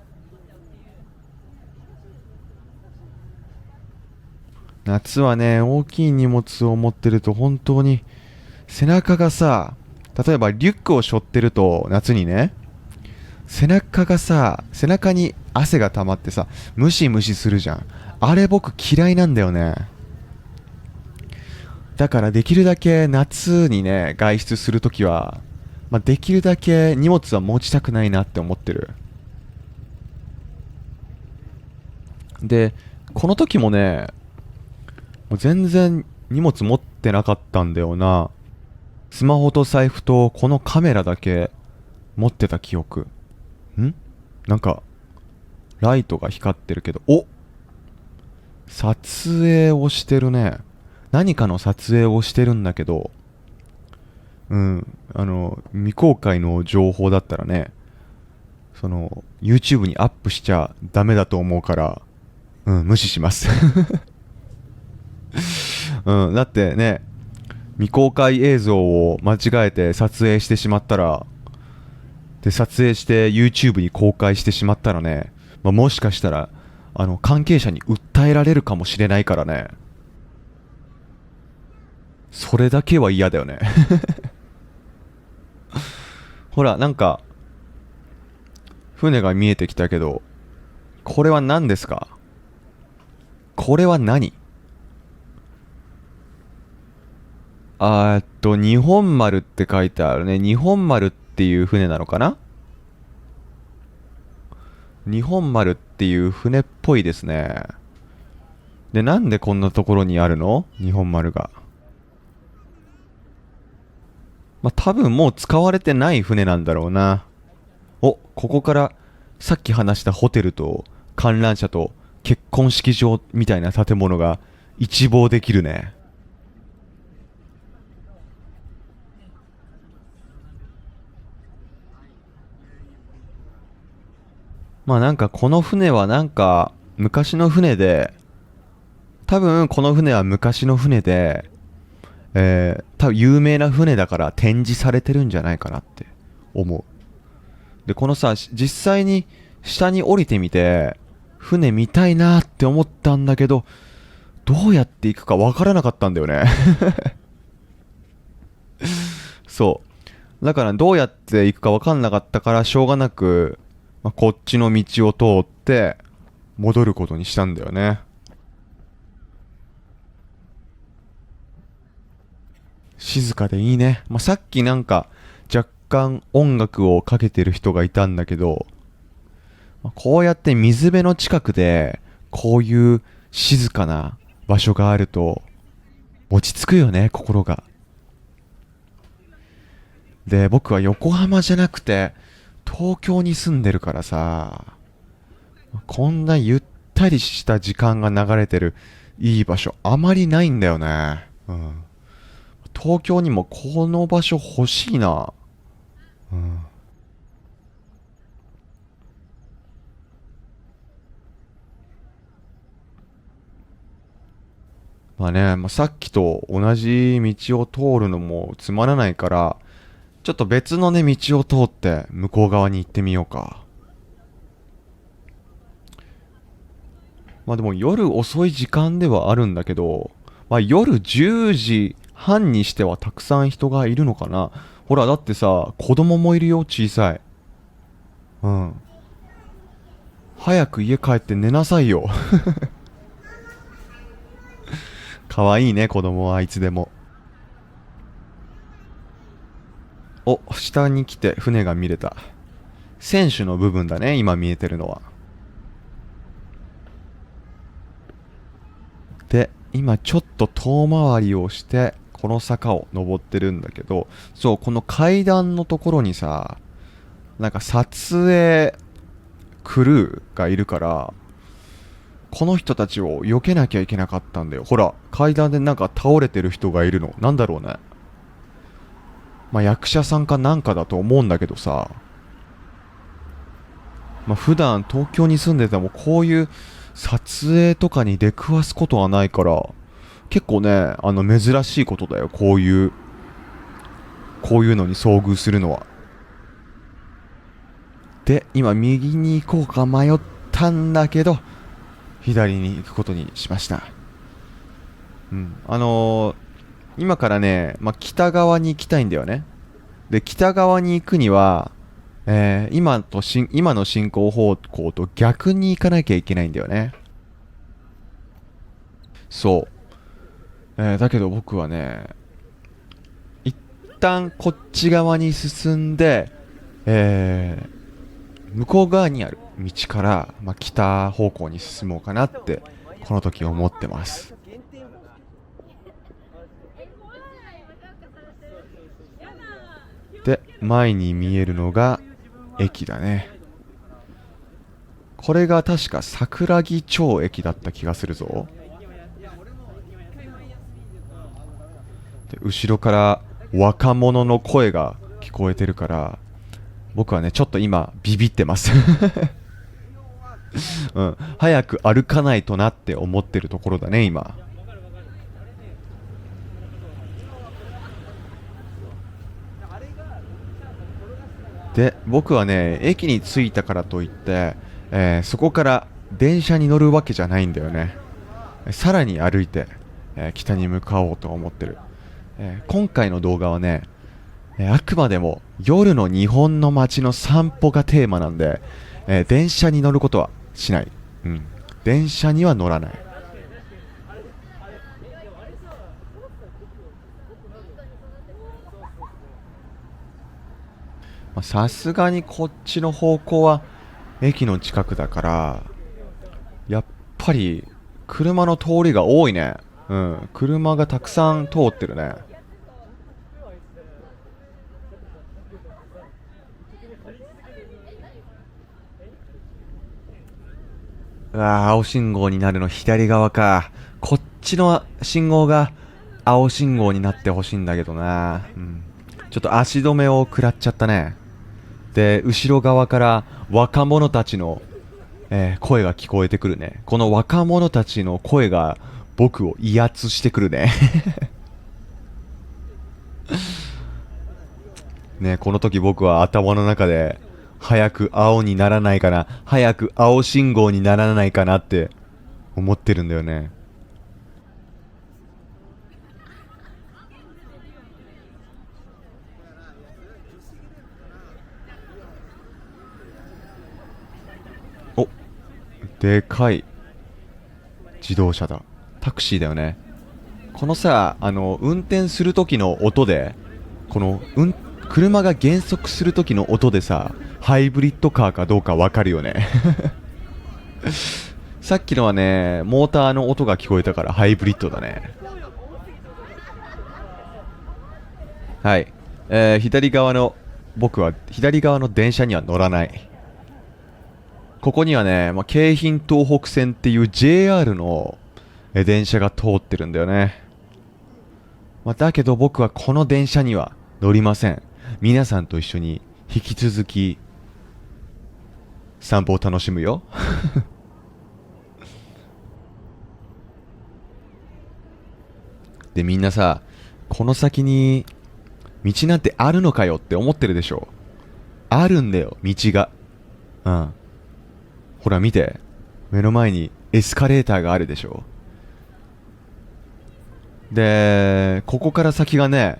夏はね、大きい荷物を持ってると本当に背中がさ、例えばリュックを背負ってると夏にね、背中に汗が溜まってさ、ムシムシするじゃん。あれ僕嫌いなんだよね。だからできるだけ夏にね、外出するときは、できるだけ荷物は持ちたくないなって思ってる。で、この時もね、もう全然荷物持ってなかったんだよな。スマホと財布とこのカメラだけ持ってた記憶。なんか、ライトが光ってるけど、撮影をしてるね。何かの撮影をしてるんだけど、未公開の情報だったらね、YouTube にアップしちゃダメだと思うから、無視します。だってね、未公開映像を間違えて撮影してしまったら、で、撮影して YouTube に公開してしまったらね、まあ、もしかしたら関係者に訴えられるかもしれないからね。それだけは嫌だよね。ほら、なんか船が見えてきたけど、これは何ですか？これは何？日本丸って書いてあるね。日本丸っていう船なのかな？日本丸っていう船っぽいですね。で、なんでこんなところにあるの？日本丸が。まあ、多分もう使われてない船なんだろうな。お、ここからさっき話したホテルと観覧車と結婚式場みたいな建物が一望できるね。まあなんかこの船はなんか昔の船で、多分この船は昔の船で、多分有名な船だから展示されてるんじゃないかなって思う。で、このさ、実際に下に降りてみて、船見たいなって思ったんだけど、どうやって行くかわからなかったんだよね。そう。だからどうやって行くかわかんなかったからしょうがなく、まあ、こっちの道を通って戻ることにしたんだよね。静かでいいね。まあ、さっきなんか若干音楽をかけてる人がいたんだけど、まあこうやって水辺の近くでこういう静かな場所があると落ち着くよね、心が。で、僕は横浜じゃなくて東京に住んでるからさ、こんなゆったりした時間が流れてるいい場所あまりないんだよね。うん。東京にもこの場所欲しいな。うん。まあね、まあ、さっきと同じ道を通るのもつまらないから、ちょっと別のね、道を通って向こう側に行ってみようか。まあでも夜遅い時間ではあるんだけど、まあ夜10時半にしてはたくさん人がいるのかな。ほら、だってさ、子供もいるよ、小さい。うん。早く家帰って寝なさいよ。かわいいね、子供はいつでも。お、下に来て船が見れた。船首の部分だね、今見えてるのは。で、今ちょっと遠回りをしてこの坂を登ってるんだけど、そう、この階段のところにさ、なんか撮影クルーがいるから、この人たちを避けなきゃいけなかったんだよ。ほら、階段でなんか倒れてる人がいるの。なんだろうね。まあ役者さんかなんかだと思うんだけどさ、まあ普段東京に住んでてもこういう撮影とかに出くわすことはないから、結構ね、珍しいことだよ。こういうのに遭遇するのは。で、今右に行こうか迷ったんだけど、左に行くことにしました。うん。今からね、まあ、北側に行きたいんだよね。で、北側に行くには、今の進行方向と逆に行かなきゃいけないんだよね。そう。だけど僕はね、一旦こっち側に進んで、向こう側にある道から、まあ、北方向に進もうかなってこの時思ってます。で、前に見えるのが駅だね。これが確か桜木町駅だった気がするぞ。で、後ろから若者の声が聞こえてるから、僕はねちょっと今ビビってます。うん、早く歩かないとなって思ってるところだね今。で、僕はね駅に着いたからといって、そこから電車に乗るわけじゃないんだよね。さらに歩いて、北に向かおうと思ってる。今回の動画はね、あくまでも夜の日本の街の散歩がテーマなんで、電車に乗ることはしない。うん。電車には乗らない。さすがにこっちの方向は駅の近くだから、やっぱり車の通りが多いね。うん。車がたくさん通ってるね。うわー、青信号になるの左側か。こっちの信号が青信号になってほしいんだけどな。うん。ちょっと足止めを食らっちゃったね。で、後ろ側から若者たちの、声が聞こえてくるね。この若者たちの声が僕を威圧してくるね。ね、この時僕は頭の中で早く青にならないかな、早く青信号にならないかなって思ってるんだよね。お、でかい自動車だ。タクシーだよね。このさ、運転する時の音で、この、車が減速する時の音でさ、ハイブリッドカーかどうかわかるよね。さっきのはね、モーターの音が聞こえたからハイブリッドだね。はい。左側の、僕は左側の電車には乗らない。ここにはね、京浜東北線っていう JR の電車が通ってるんだよね。だけど僕はこの電車には乗りません。皆さんと一緒に引き続き散歩を楽しむよ。で、みんなさ、この先に道なんてあるのかよって思ってるでしょ。あるんだよ、道が。うん。ほら見て。目の前にエスカレーターがあるでしょ。で、ここから先がね、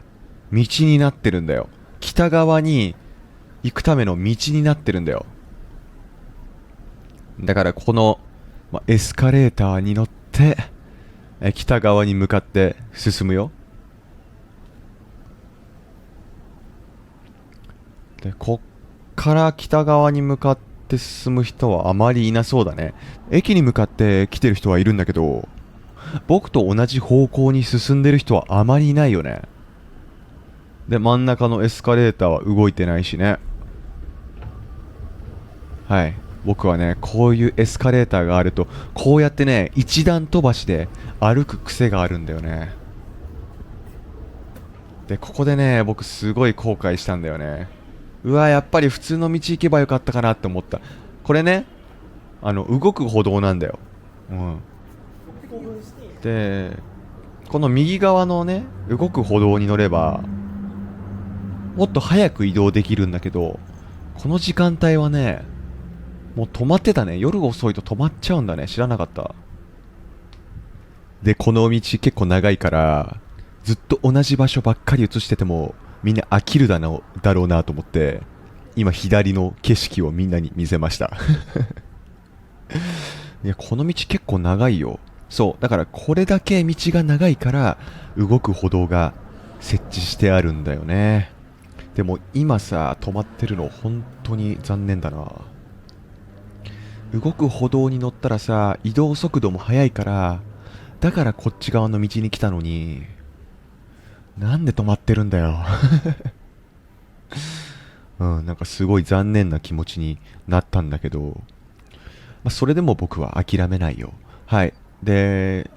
道になってるんだよ。北側に行くための道になってるんだよ。だからこの、エスカレーターに乗って、北側に向かって進むよ。で、こっから北側に向かって進む人はあまりいなそうだね。駅に向かって来てる人はいるんだけど、僕と同じ方向に進んでる人はあまりいないよね。で、真ん中のエスカレーターは動いてないしね。はい。僕はね、こういうエスカレーターがあると、こうやってね、一段飛ばしで歩く癖があるんだよね。で、ここでね、僕すごい後悔したんだよね。うわ、やっぱり普通の道行けばよかったかなって思った。これね、動く歩道なんだよ。うん。で、この右側のね、動く歩道に乗れば、もっと早く移動できるんだけど、この時間帯はね、もう止まってたね。夜遅いと止まっちゃうんだね。知らなかった。で、この道結構長いから、ずっと同じ場所ばっかり映してても、みんな飽きるだろうなと思って、今左の景色をみんなに見せました。いや、この道結構長いよ。そう。だからこれだけ道が長いから、動く歩道が設置してあるんだよね。でも今さ、止まってるの本当に残念だな。動く歩道に乗ったらさ、移動速度も速いから、だからこっち側の道に来たのに、なんで止まってるんだよ。うん、なんかすごい残念な気持ちになったんだけど、それでも僕は諦めないよ。はい。で、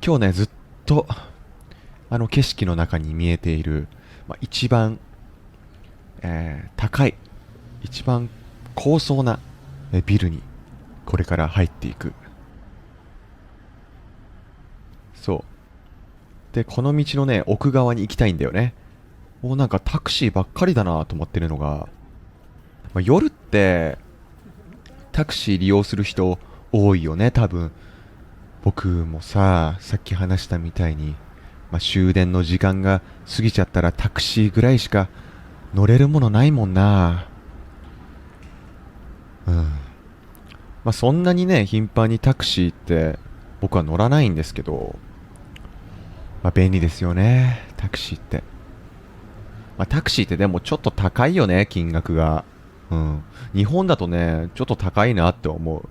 今日ね、ずっと、景色の中に見えている、一番、高い、一番高層なビルに、これから入っていく。そう。で、この道のね、奥側に行きたいんだよね。もうなんかタクシーばっかりだなと思ってるのが、夜って、タクシー利用する人多いよね、多分。僕もさっき話したみたいに、終電の時間が過ぎちゃったらタクシーぐらいしか乗れるものないもんな。うん。そんなにね、頻繁にタクシーって僕は乗らないんですけど、便利ですよね、タクシーって。タクシーってでもちょっと高いよね、金額が。うん。日本だとね、ちょっと高いなって思う。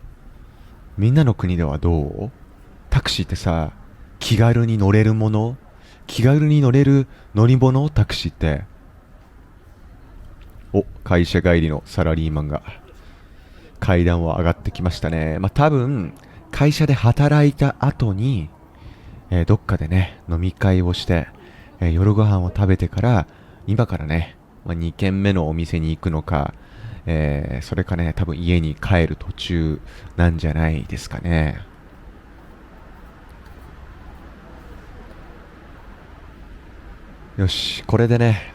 みんなの国ではどう？タクシーってさ、気軽に乗れるもの？気軽に乗れる乗り物？タクシーって。会社帰りのサラリーマンが階段を上がってきましたね。多分、会社で働いた後に、どっかでね、飲み会をして、夜ご飯を食べてから、今からね、2軒目のお店に行くのか、それかね、多分家に帰る途中なんじゃないですかね。よし、これでね、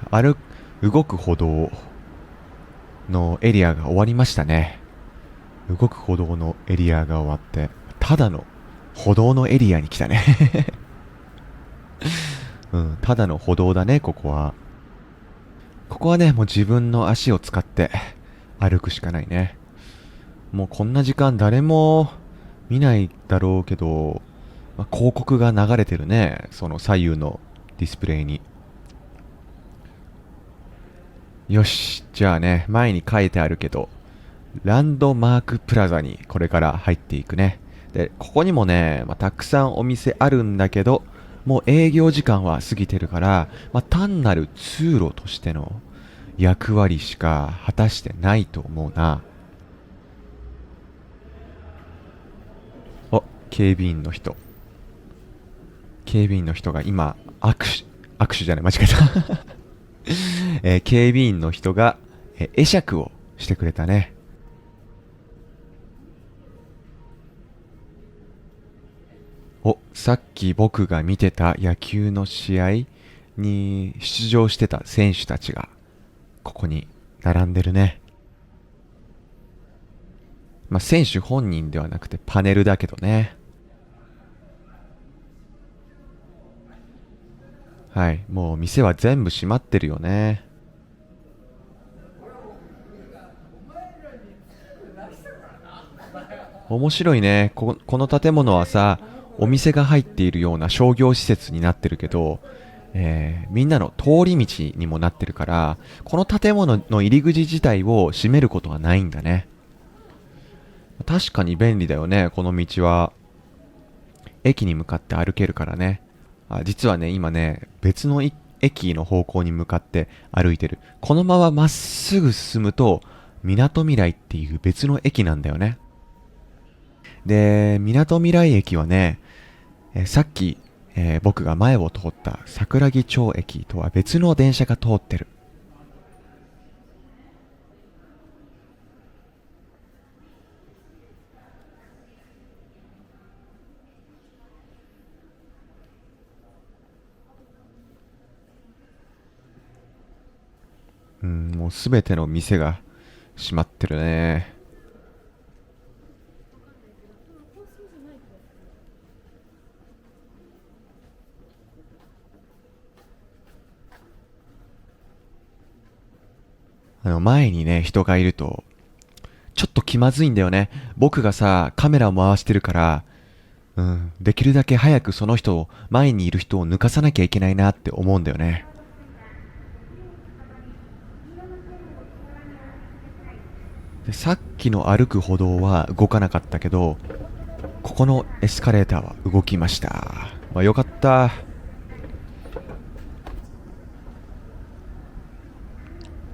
動く歩道のエリアが終わりましたね。動く歩道のエリアが終わって、ただの歩道のエリアに来たね。うん、ただの歩道だね、ここは。ここはね、もう自分の足を使って歩くしかないね。もうこんな時間誰も見ないだろうけど、広告が流れてるね。その左右のディスプレイに。よし、じゃあね、前に書いてあるけど、ランドマークプラザにこれから入っていくね。で、ここにもね、たくさんお店あるんだけど、もう営業時間は過ぎてるから、単なる通路としての役割しか果たしてないと思うな。警備員の人。警備員の人が今、握手じゃない、間違えた。警備員の人が、会釈をしてくれたね。さっき僕が見てた野球の試合に出場してた選手たちが、ここに並んでるね。選手本人ではなくてパネルだけどね。はい、もう店は全部閉まってるよね。面白いね。この建物はさ、お店が入っているような商業施設になってるけど、みんなの通り道にもなってるから、この建物の入り口自体を閉めることはないんだね。確かに便利だよね、この道は。駅に向かって歩けるからね。実はね、今ね、別の駅の方向に向かって歩いてる。このまままっすぐ進むと、みなとみらいっていう別の駅なんだよね。で、みなとみらい駅はね、さっき、僕が前を通った桜木町駅とは別の電車が通ってる。もうすべての店が閉まってるね。前にね、人がいると、ちょっと気まずいんだよね。僕がさ、カメラを回してるから、できるだけ早くその人を、前にいる人を抜かさなきゃいけないなって思うんだよね。で、さっきの歩く歩道は動かなかったけど、ここのエスカレーターは動きました。よかった。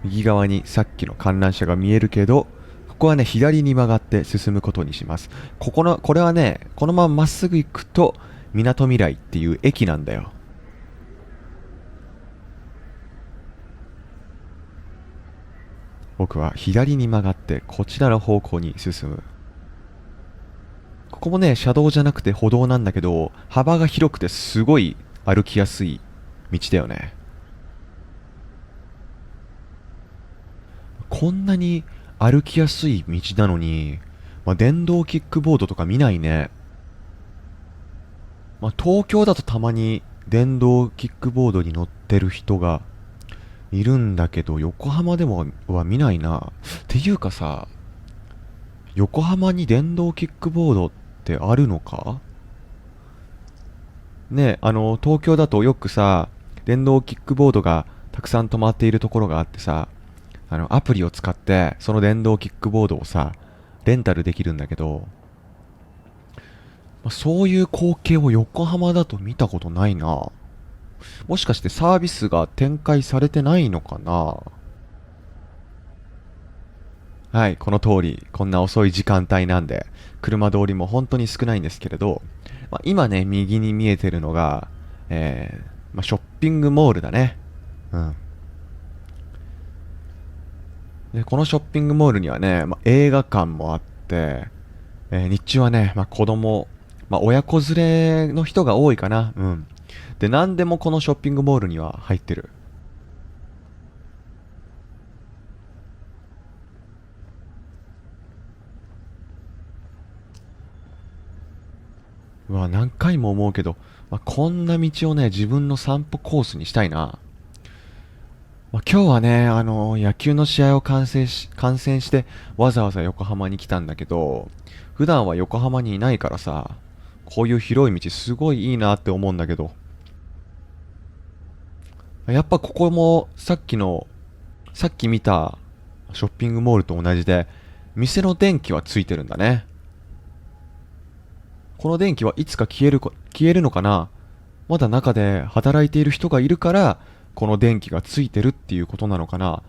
右側にさっきの観覧車が見えるけど、ここはね、左に曲がって進むことにします。これはね、このまままっすぐ行くと、みなとみらいっていう駅なんだよ。僕は左に曲がってこちらの方向に進む。ここもね、車道じゃなくて歩道なんだけど、幅が広くてすごい歩きやすい道だよね。こんなに歩きやすい道なのに、まあ、電動キックボードとか見ないね。まあ、東京だとたまに電動キックボードに乗ってる人がいるんだけど、横浜でもは見ないな。っていうかさ、横浜に電動キックボードってあるのかね。東京だとよくさ、電動キックボードがたくさん止まっているところがあってさ、アプリを使って、その電動キックボードをさ、レンタルできるんだけど、まあそういう光景を横浜だと見たことないな。もしかしてサービスが展開されてないのかな。はい、この通り、こんな遅い時間帯なんで、車通りも本当に少ないんですけれど、まあ、今ね、右に見えてるのが、まあ、ショッピングモールだね。うん。で、このショッピングモールにはね、まあ、映画館もあって、日中はね、まあ、子供、まあ、親子連れの人が多いかな。うん。で、何でもこのショッピングモールには入ってる。うわ、何回も思うけど、まあ、こんな道をね、自分の散歩コースにしたいな。まあ、今日はね、野球の試合を観戦してわざわざ横浜に来たんだけど、普段は横浜にいないからさ、こういう広い道すごいいいなって思うんだけど、やっぱここもさっき見たショッピングモールと同じで、店の電気はついてるんだね。この電気はいつか消えるのかな。まだ中で働いている人がいるから、この電気がついてるっていうことなのかな。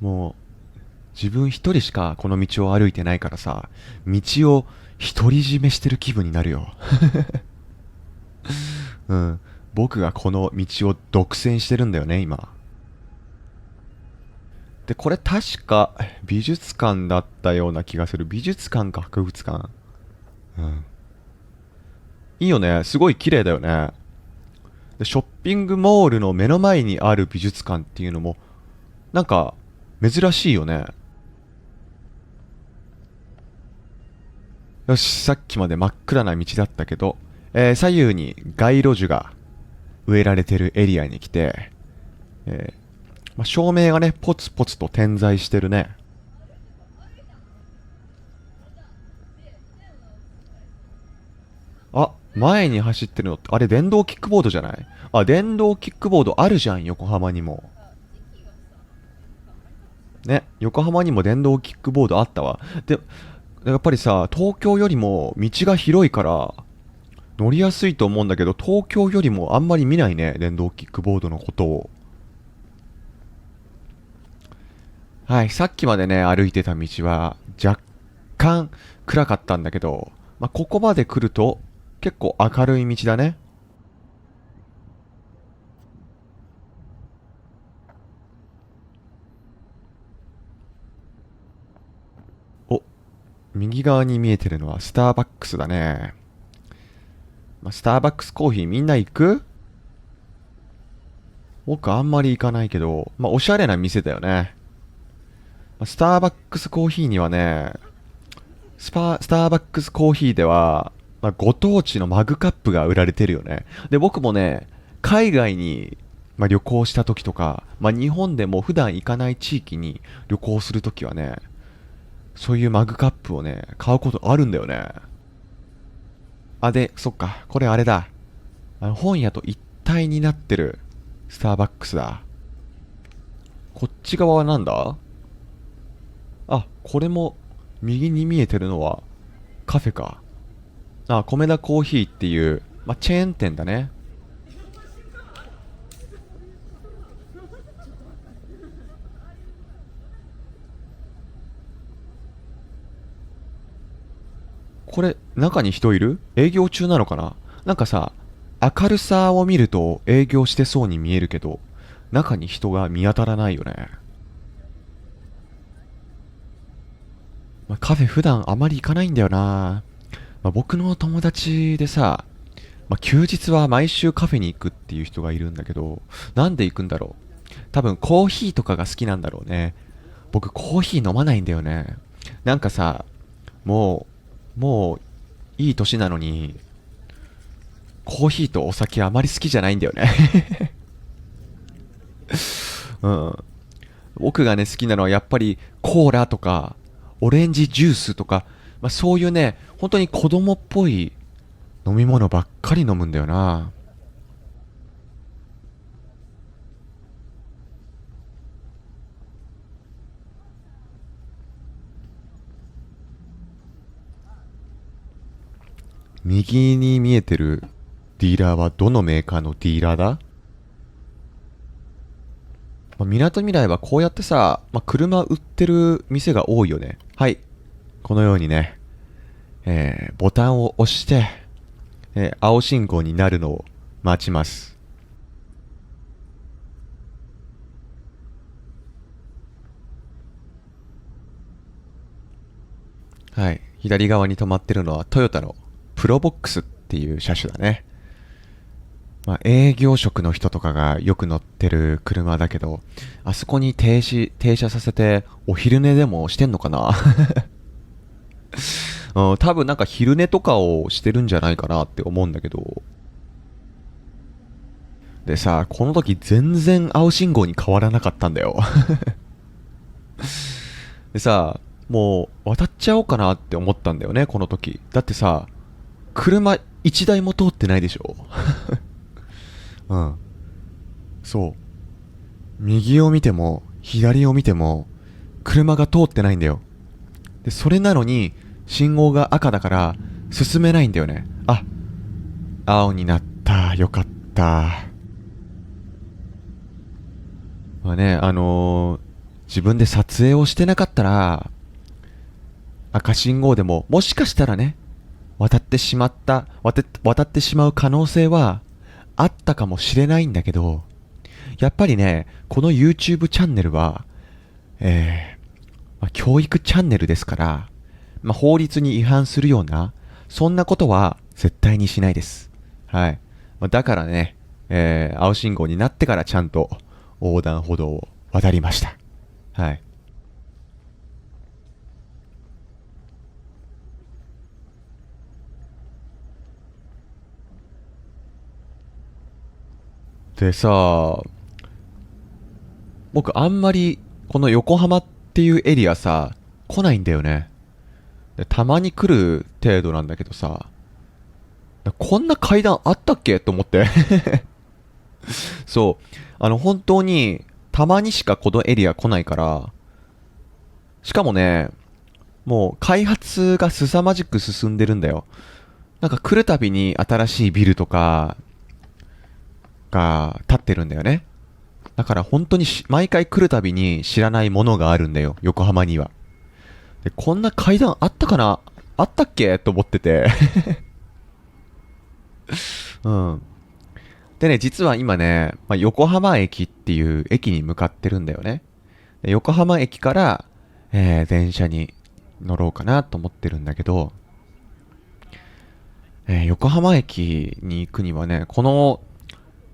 もう、自分一人しかこの道を歩いてないからさ、道を独り占めしてる気分になるよ。うん。僕がこの道を独占してるんだよね、今。で、これ確か美術館だったような気がする。美術館か博物館。うん。いいよね。すごい綺麗だよね。で、ショッピングモールの目の前にある美術館っていうのも、なんか、珍しいよね。よし、さっきまで真っ暗な道だったけど、左右に街路樹が植えられてるエリアに来て、まあ、照明がね、ポツポツと点在してるね。あ、前に走ってるのって、あれ電動キックボードじゃない？あ、電動キックボードあるじゃん、横浜にも。ね、横浜にも電動キックボードあったわ。で、やっぱりさ、東京よりも道が広いから、乗りやすいと思うんだけど、東京よりもあんまり見ないね、電動キックボードのことを。はい、さっきまでね、歩いてた道は若干暗かったんだけど、まあ、ここまで来ると結構明るい道だね。お、右側に見えてるのはスターバックスだね。まあ、スターバックスコーヒーみんな行く？僕あんまり行かないけど、まあ、おしゃれな店だよね。まあスターバックスコーヒーにはね、スターバックスコーヒーでは、まあ、ご当地のマグカップが売られてるよね。で、僕もね、海外に、まあ、旅行した時とか、まあ、日本でも普段行かない地域に旅行する時はね、そういうマグカップをね、買うことあるんだよね。あ、で、そっか、これあれだ。本屋と一体になってるスターバックスだ。こっち側はなんだ？あ、これも右に見えてるのはカフェか。あ、米田コーヒーっていう、まあ、チェーン店だね。これ、中に人いる？営業中なのかな？なんかさ、明るさを見ると営業してそうに見えるけど、中に人が見当たらないよね。まあ、カフェ普段あまり行かないんだよな。まあ、僕の友達でさ、まあ、休日は毎週カフェに行くっていう人がいるんだけど、なんで行くんだろう。多分コーヒーとかが好きなんだろうね。僕コーヒー飲まないんだよね。なんかさ、もういい年なのに、コーヒーとお酒あまり好きじゃないんだよね。うん。僕がね、好きなのはやっぱりコーラとか、オレンジジュースとか、まあ、そういうね、本当に子供っぽい飲み物ばっかり飲むんだよな。右に見えてるディーラーはどのメーカーのディーラーだ？まあ、港未来はこうやってさ、まあ、車売ってる店が多いよね。はい。このようにね、ボタンを押して、青信号になるのを待ちます。はい。左側に止まってるのはトヨタのプロボックスっていう車種だね。まあ、営業職の人とかがよく乗ってる車だけど、あそこに停車させてお昼寝でもしてんのかな。うん、多分なんか昼寝とかをしてるんじゃないかなって思うんだけど。でさ、この時全然青信号に変わらなかったんだよ。でさ、もう渡っちゃおうかなって思ったんだよね、この時。だってさ、車一台も通ってないでしょ。うん。そう。右を見ても、左を見ても、車が通ってないんだよ。で、それなのに、信号が赤だから、進めないんだよね。あ、青になった。よかった。まあね、自分で撮影をしてなかったら、赤信号でも、もしかしたらね、渡ってしまう可能性は、あったかもしれないんだけど、やっぱりね、この YouTube チャンネルは、まあ、教育チャンネルですから、まあ、法律に違反するような、そんなことは絶対にしないです。はい。まあ、だからね、青信号になってからちゃんと横断歩道を渡りました。はい。でさ、僕あんまりこの横浜っていうエリアさ、来ないんだよね。でたまに来る程度なんだけどさ、こんな階段あったっけと思って。そう。本当に、たまにしかこのエリア来ないから、しかもね、もう開発が凄まじく進んでるんだよ。なんか来るたびに新しいビルとかが建ってるんだよね。だから本当に毎回来るたびに知らないものがあるんだよ、横浜には。で、こんな階段あったかな、あったっけと思ってて。うん。でね、実は今ね、まあ、横浜駅っていう駅に向かってるんだよね。で横浜駅から、電車に乗ろうかなと思ってるんだけど、横浜駅に行くにはね、この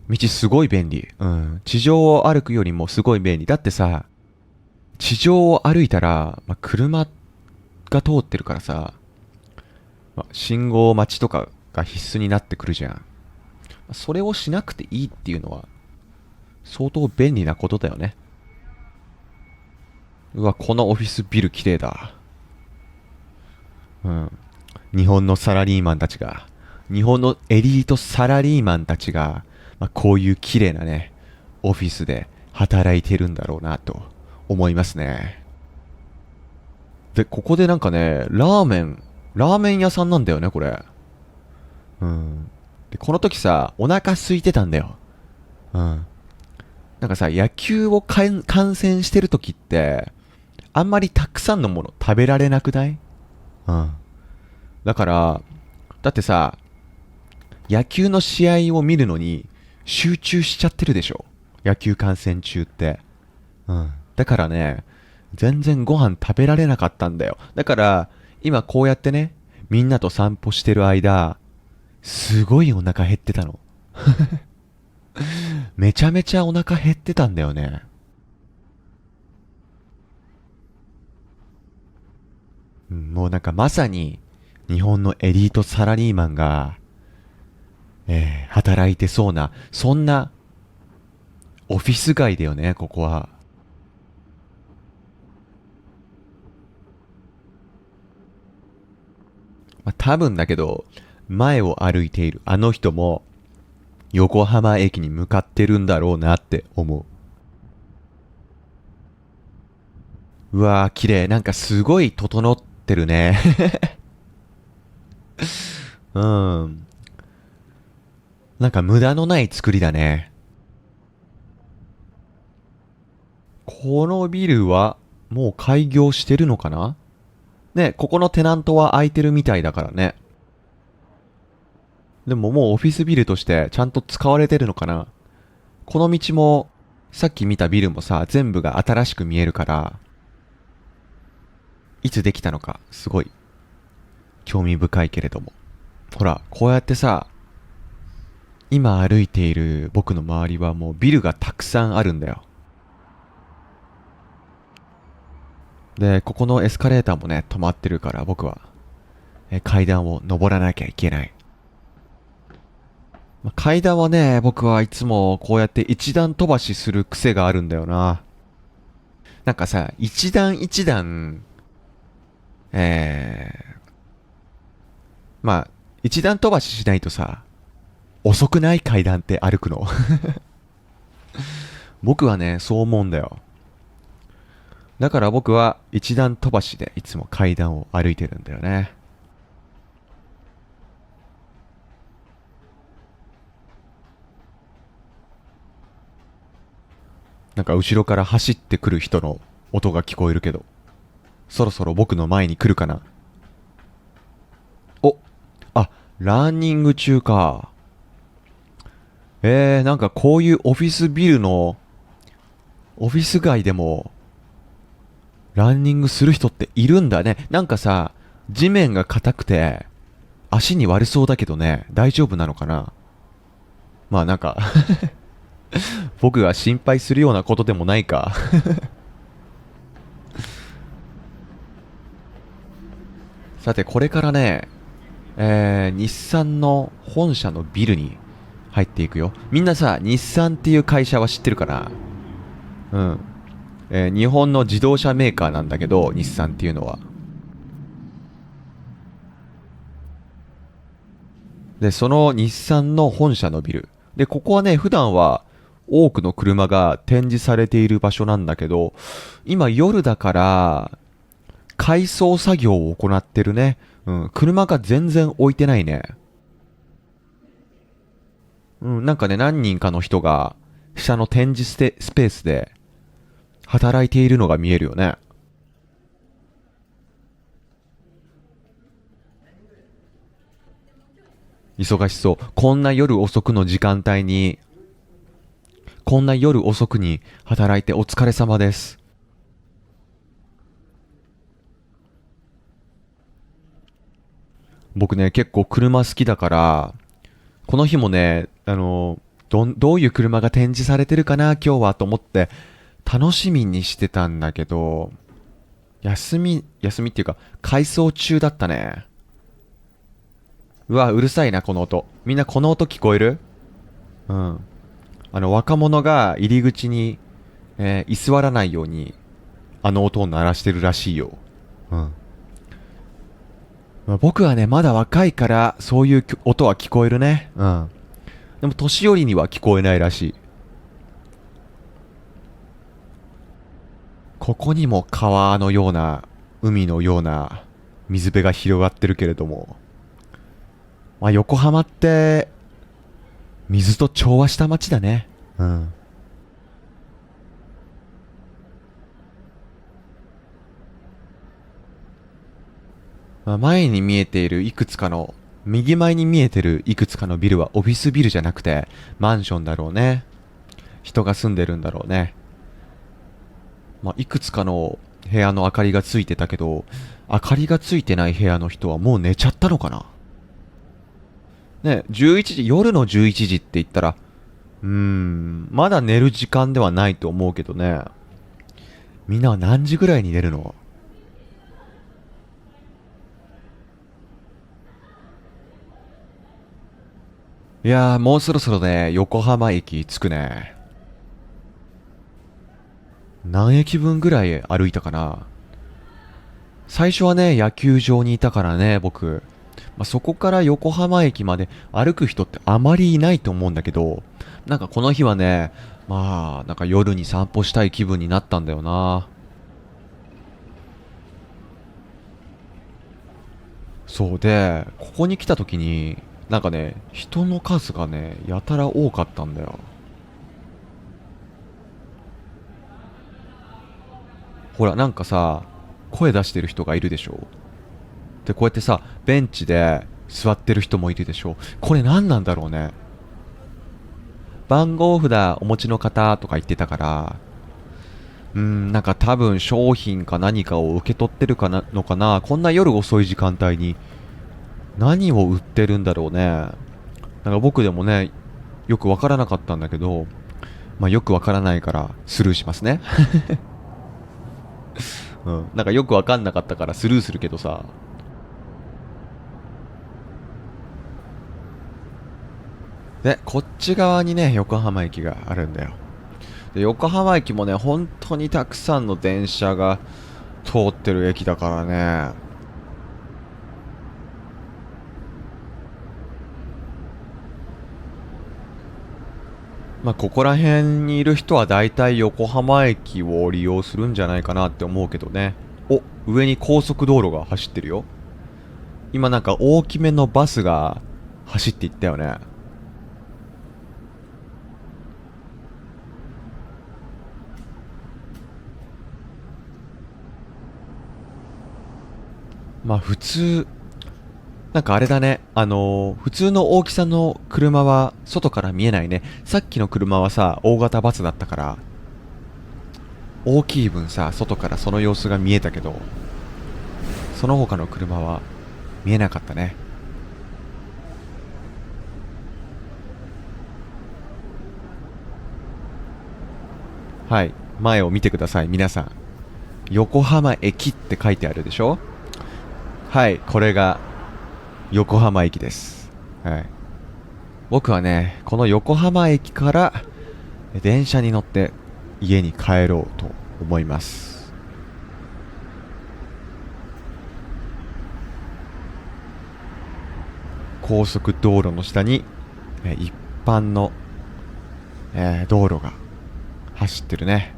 道すごい便利。うん。地上を歩くよりもすごい便利。だってさ、地上を歩いたら、まあ、車が通ってるからさ、まあ、信号待ちとかが必須になってくるじゃん。それをしなくていいっていうのは相当便利なことだよね。うわ、このオフィスビル綺麗だ。うん。日本のサラリーマンたちが、日本のエリートサラリーマンたちが、まあ、こういう綺麗なね、オフィスで働いてるんだろうなと思いますね。で、ここでなんかね、ラーメン屋さんなんだよね、これ。うん。で、この時さ、お腹空いてたんだよ。うん。なんかさ、野球を観戦してる時って、あんまりたくさんのもの食べられなくない？うん。だから、だってさ、野球の試合を見るのに集中しちゃってるでしょ。野球観戦中って。うん。だからね、全然ご飯食べられなかったんだよ。だから、今こうやってね、みんなと散歩してる間、すごいお腹減ってたの。めちゃめちゃお腹減ってたんだよね。もうなんかまさに日本のエリートサラリーマンが、働いてそうな、そんなオフィス街だよね、ここは。まあ、多分だけど、前を歩いているあの人も横浜駅に向かってるんだろうなって思う。うわー、綺麗。なんかすごい整ってるね。うん。なんか無駄のない作りだね。このビルはもう開業してるのかな。ね、ここのテナントは空いてるみたいだからね。でももうオフィスビルとしてちゃんと使われてるのかな。この道もさっき見たビルもさ、全部が新しく見えるから、いつできたのかすごい興味深いけれども。ほら、こうやってさ、今歩いている僕の周りはもうビルがたくさんあるんだよ。で、ここのエスカレーターもね、止まってるから僕は階段を登らなきゃいけない。階段はね、僕はいつもこうやって一段飛ばしする癖があるんだよな。なんかさ、一段一段、えまあ、一段飛ばししないとさ、遅くない階段って歩くの。僕はね、そう思うんだよ。だから僕は一段飛ばしでいつも階段を歩いてるんだよね。なんか後ろから走ってくる人の音が聞こえるけど、そろそろ僕の前に来るかな。お、あ、ランニング中か。なんかこういうオフィスビルの、オフィス街でも、ランニングする人っているんだね。なんかさ、地面が硬くて、足に悪そうだけどね、大丈夫なのかな。まあなんか僕が心配するようなことでもないか。さて、これからね、日産の本社のビルに入っていくよ。みんなさ、日産っていう会社は知ってるかな。うん。日本の自動車メーカーなんだけど、日産っていうのは。で、その日産の本社のビル。で、ここはね、普段は多くの車が展示されている場所なんだけど、今夜だから、改装作業を行ってるね。うん、車が全然置いてないね。うん、なんかね、何人かの人が、下の展示スペースで働いているのが見えるよね。忙しそう。こんな夜遅くに働いてお疲れ様です。僕ね、結構車好きだから、この日もね、どういう車が展示されてるかな、今日はと思って、楽しみにしてたんだけど、休みっていうか、改装中だったね。うわ、うるさいな、この音。みんなこの音聞こえる？うん。若者が入り口に、居座らないように、あの音を鳴らしてるらしいよ。うん。まあ、僕はね、まだ若いから、そういう音は聞こえるね。うん。でも、年寄りには聞こえないらしい。ここにも川のような、海のような、水辺が広がってるけれども、まあ、横浜って、水と調和した街だね。うん。まあ、右前に見えてるいくつかのビルはオフィスビルじゃなくて、マンションだろうね。人が住んでるんだろうね。まあ、いくつかの部屋の明かりがついてたけど、明かりがついてない部屋の人はもう寝ちゃったのかな。ね、11時、夜の11時って言ったら、まだ寝る時間ではないと思うけどね。みんなは何時ぐらいに寝るの？いやー、もうそろそろね、横浜駅着くね。何駅分ぐらい歩いたかな。最初はね、野球場にいたからね、僕。そこから横浜駅まで歩く人ってあまりいないと思うんだけど、なんかこの日はね、なんか夜に散歩したい気分になったんだよな。そうで、ここに来た時に、なんかね、人の数がね、やたら多かったんだよ。ほら、なんかさ、声出してる人がいるでしょ。で、こうやってさ、ベンチで座ってる人もいるでしょ。これ何なんだろうね。番号札お持ちの方とか言ってたから、なんか多分商品か何かを受け取ってるかなのかな。こんな夜遅い時間帯に何を売ってるんだろうね。なんか僕でもね、よくわからなかったんだけど、よくわからないからスルーしますね。なんかよくわかんなかったからスルーするけどさ。で、こっち側にね、横浜駅があるんだよ。で、横浜駅もね、本当にたくさんの電車が通ってる駅だからね。ここら辺にいる人は大体横浜駅を利用するんじゃないかなって思うけどね。お、上に高速道路が走ってるよ。今なんか大きめのバスが走っていったよね。普通、なんかあれだね。普通の大きさの車は外から見えないね。さっきの車はさ、大型バスだったから、大きい分さ、外からその様子が見えたけど、その他の車は見えなかったね。はい。前を見てください、皆さん。横浜駅って書いてあるでしょ。はい。これが横浜駅です。はい。僕はね、この横浜駅から電車に乗って家に帰ろうと思います。高速道路の下に一般の、道路が走ってるね。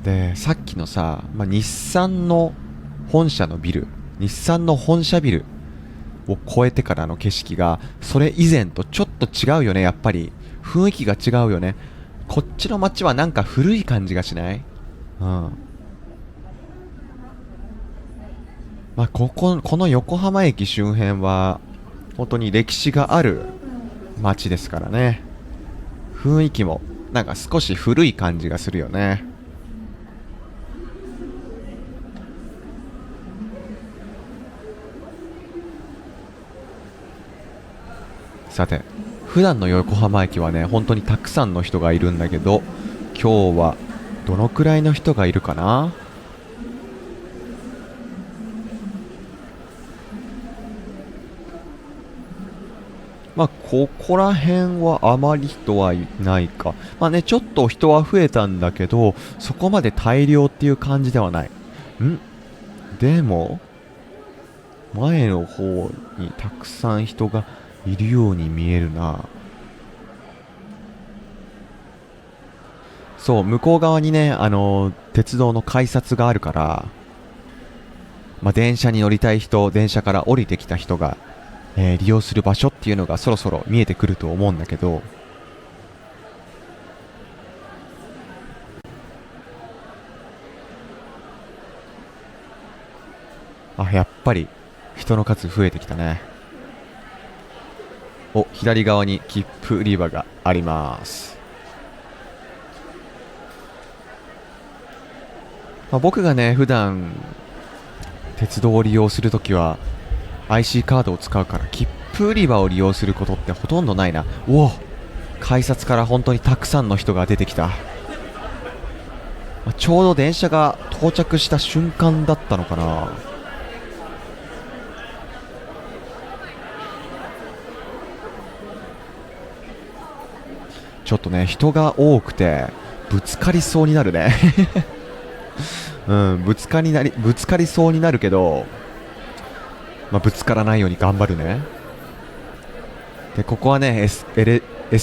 で、さっきのさ、日産の本社のビル、日産の本社ビルを越えてからの景色が、それ以前とちょっと違うよね、やっぱり。雰囲気が違うよね。こっちの街はなんか古い感じがしない？うん。この横浜駅周辺は、本当に歴史がある街ですからね。雰囲気も、なんか少し古い感じがするよね。さて、普段の横浜駅はね、本当にたくさんの人がいるんだけど、今日はどのくらいの人がいるかな。ここら辺はあまり人はいないか。ちょっと人は増えたんだけど、そこまで大量っていう感じではない。でも、前の方にたくさん人がいるように見えるな。そう、向こう側にね、鉄道の改札があるから、電車に乗りたい人、電車から降りてきた人が、利用する場所っていうのがそろそろ見えてくると思うんだけど、やっぱり人の数増えてきたね。お、左側に切符売り場があります。僕がね、普段鉄道を利用するときは、IC カードを使うから切符売り場を利用することってほとんどないな。おお、改札から本当にたくさんの人が出てきた。ちょうど電車が到着した瞬間だったのかな。ちょっとね、人が多くてぶつかりそうになるねうん、ぶつかりそうになるけど、ぶつからないように頑張るね。で、ここはね、エス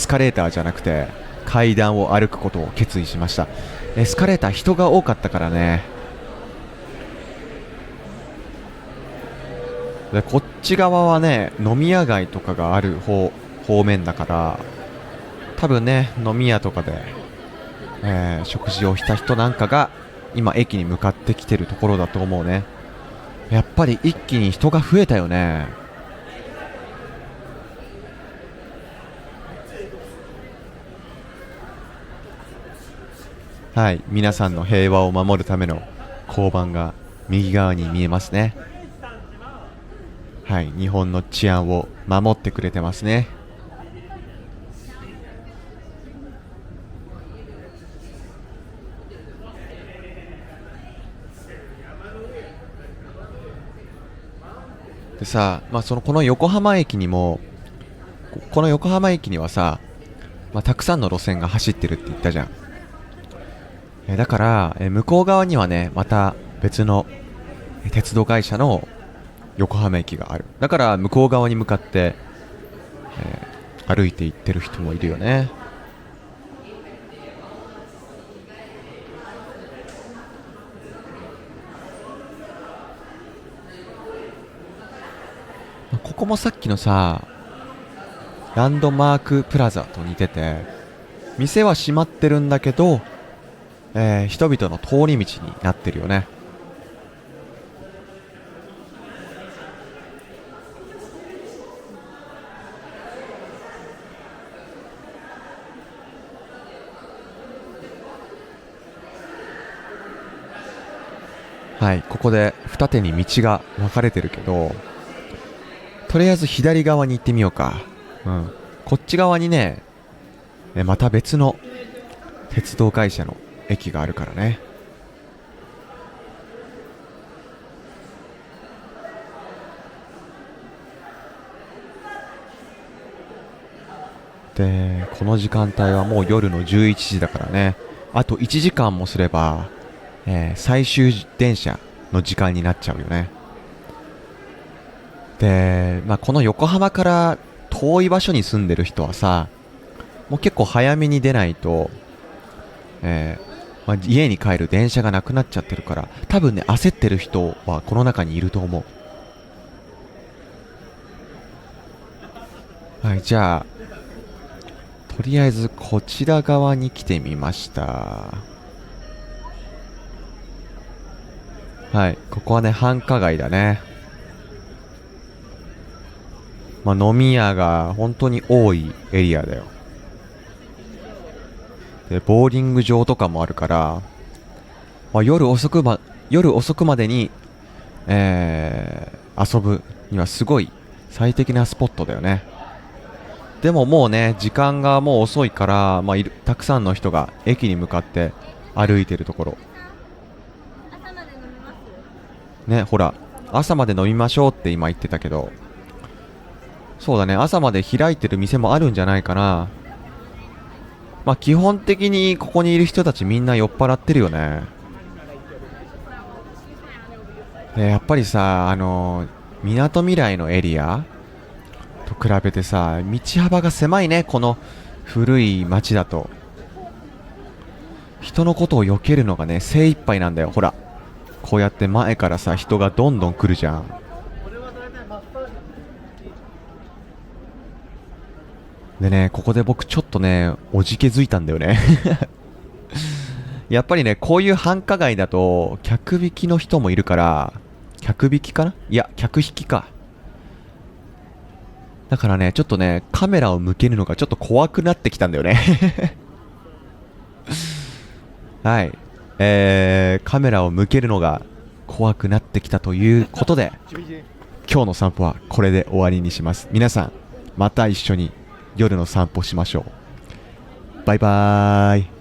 カレーターじゃなくて階段を歩くことを決意しました。エスカレーター人が多かったからね。で、こっち側はね、飲み屋街とかがある方面だから、多分ね、飲み屋とかで、食事をした人なんかが今駅に向かってきてるところだと思うね。やっぱり一気に人が増えたよね。はい、皆さんの平和を守るための交番が右側に見えますね。はい、日本の治安を守ってくれてますね。でさ、この横浜駅にも、この横浜駅にはさ、たくさんの路線が走ってるって言ったじゃん。だから、向こう側にはね、また別の鉄道会社の横浜駅がある。だから向こう側に向かって、歩いて行ってる人もいるよね。ここもさっきのさ、ランドマークプラザと似てて、店は閉まってるんだけど、人々の通り道になってるよね。はい、ここで二手に道が分かれてるけど、とりあえず左側に行ってみようか。うん、こっち側にね、また別の鉄道会社の駅があるからね。で、この時間帯はもう夜の11時だからね。あと1時間もすれば、最終電車の時間になっちゃうよね。で、この横浜から遠い場所に住んでる人はさ、もう結構早めに出ないと、家に帰る電車がなくなっちゃってるから、多分ね、焦ってる人はこの中にいると思う。はい、じゃあ、とりあえずこちら側に来てみました。はい、ここはね、繁華街だね。飲み屋が本当に多いエリアだよ。で、ボーリング場とかもあるから、夜遅くまでに、遊ぶにはすごい最適なスポットだよね。でももうね、時間がもう遅いから、たくさんの人が駅に向かって歩いてるところ。朝まで飲みますね、ほら、朝まで飲みましょうって今言ってたけど、そうだね、朝まで開いてる店もあるんじゃないかな。基本的にここにいる人たちみんな酔っ払ってるよね。やっぱりさ、みなとみらいのエリアと比べてさ、道幅が狭いね、この古い街だと。人のことを避けるのがね、精一杯なんだよ。ほら、こうやって前からさ、人がどんどん来るじゃん。でね、ここで僕ちょっとね、おじけづいたんだよねやっぱりね、こういう繁華街だと、客引きの人もいるから、客引きかな、いや、客引きか。だからね、ちょっとね、カメラを向けるのがちょっと怖くなってきたんだよねはい。カメラを向けるのが怖くなってきたということで、今日の散歩はこれで終わりにします。皆さんまた一緒に夜の散歩しましょう。バイバーイ。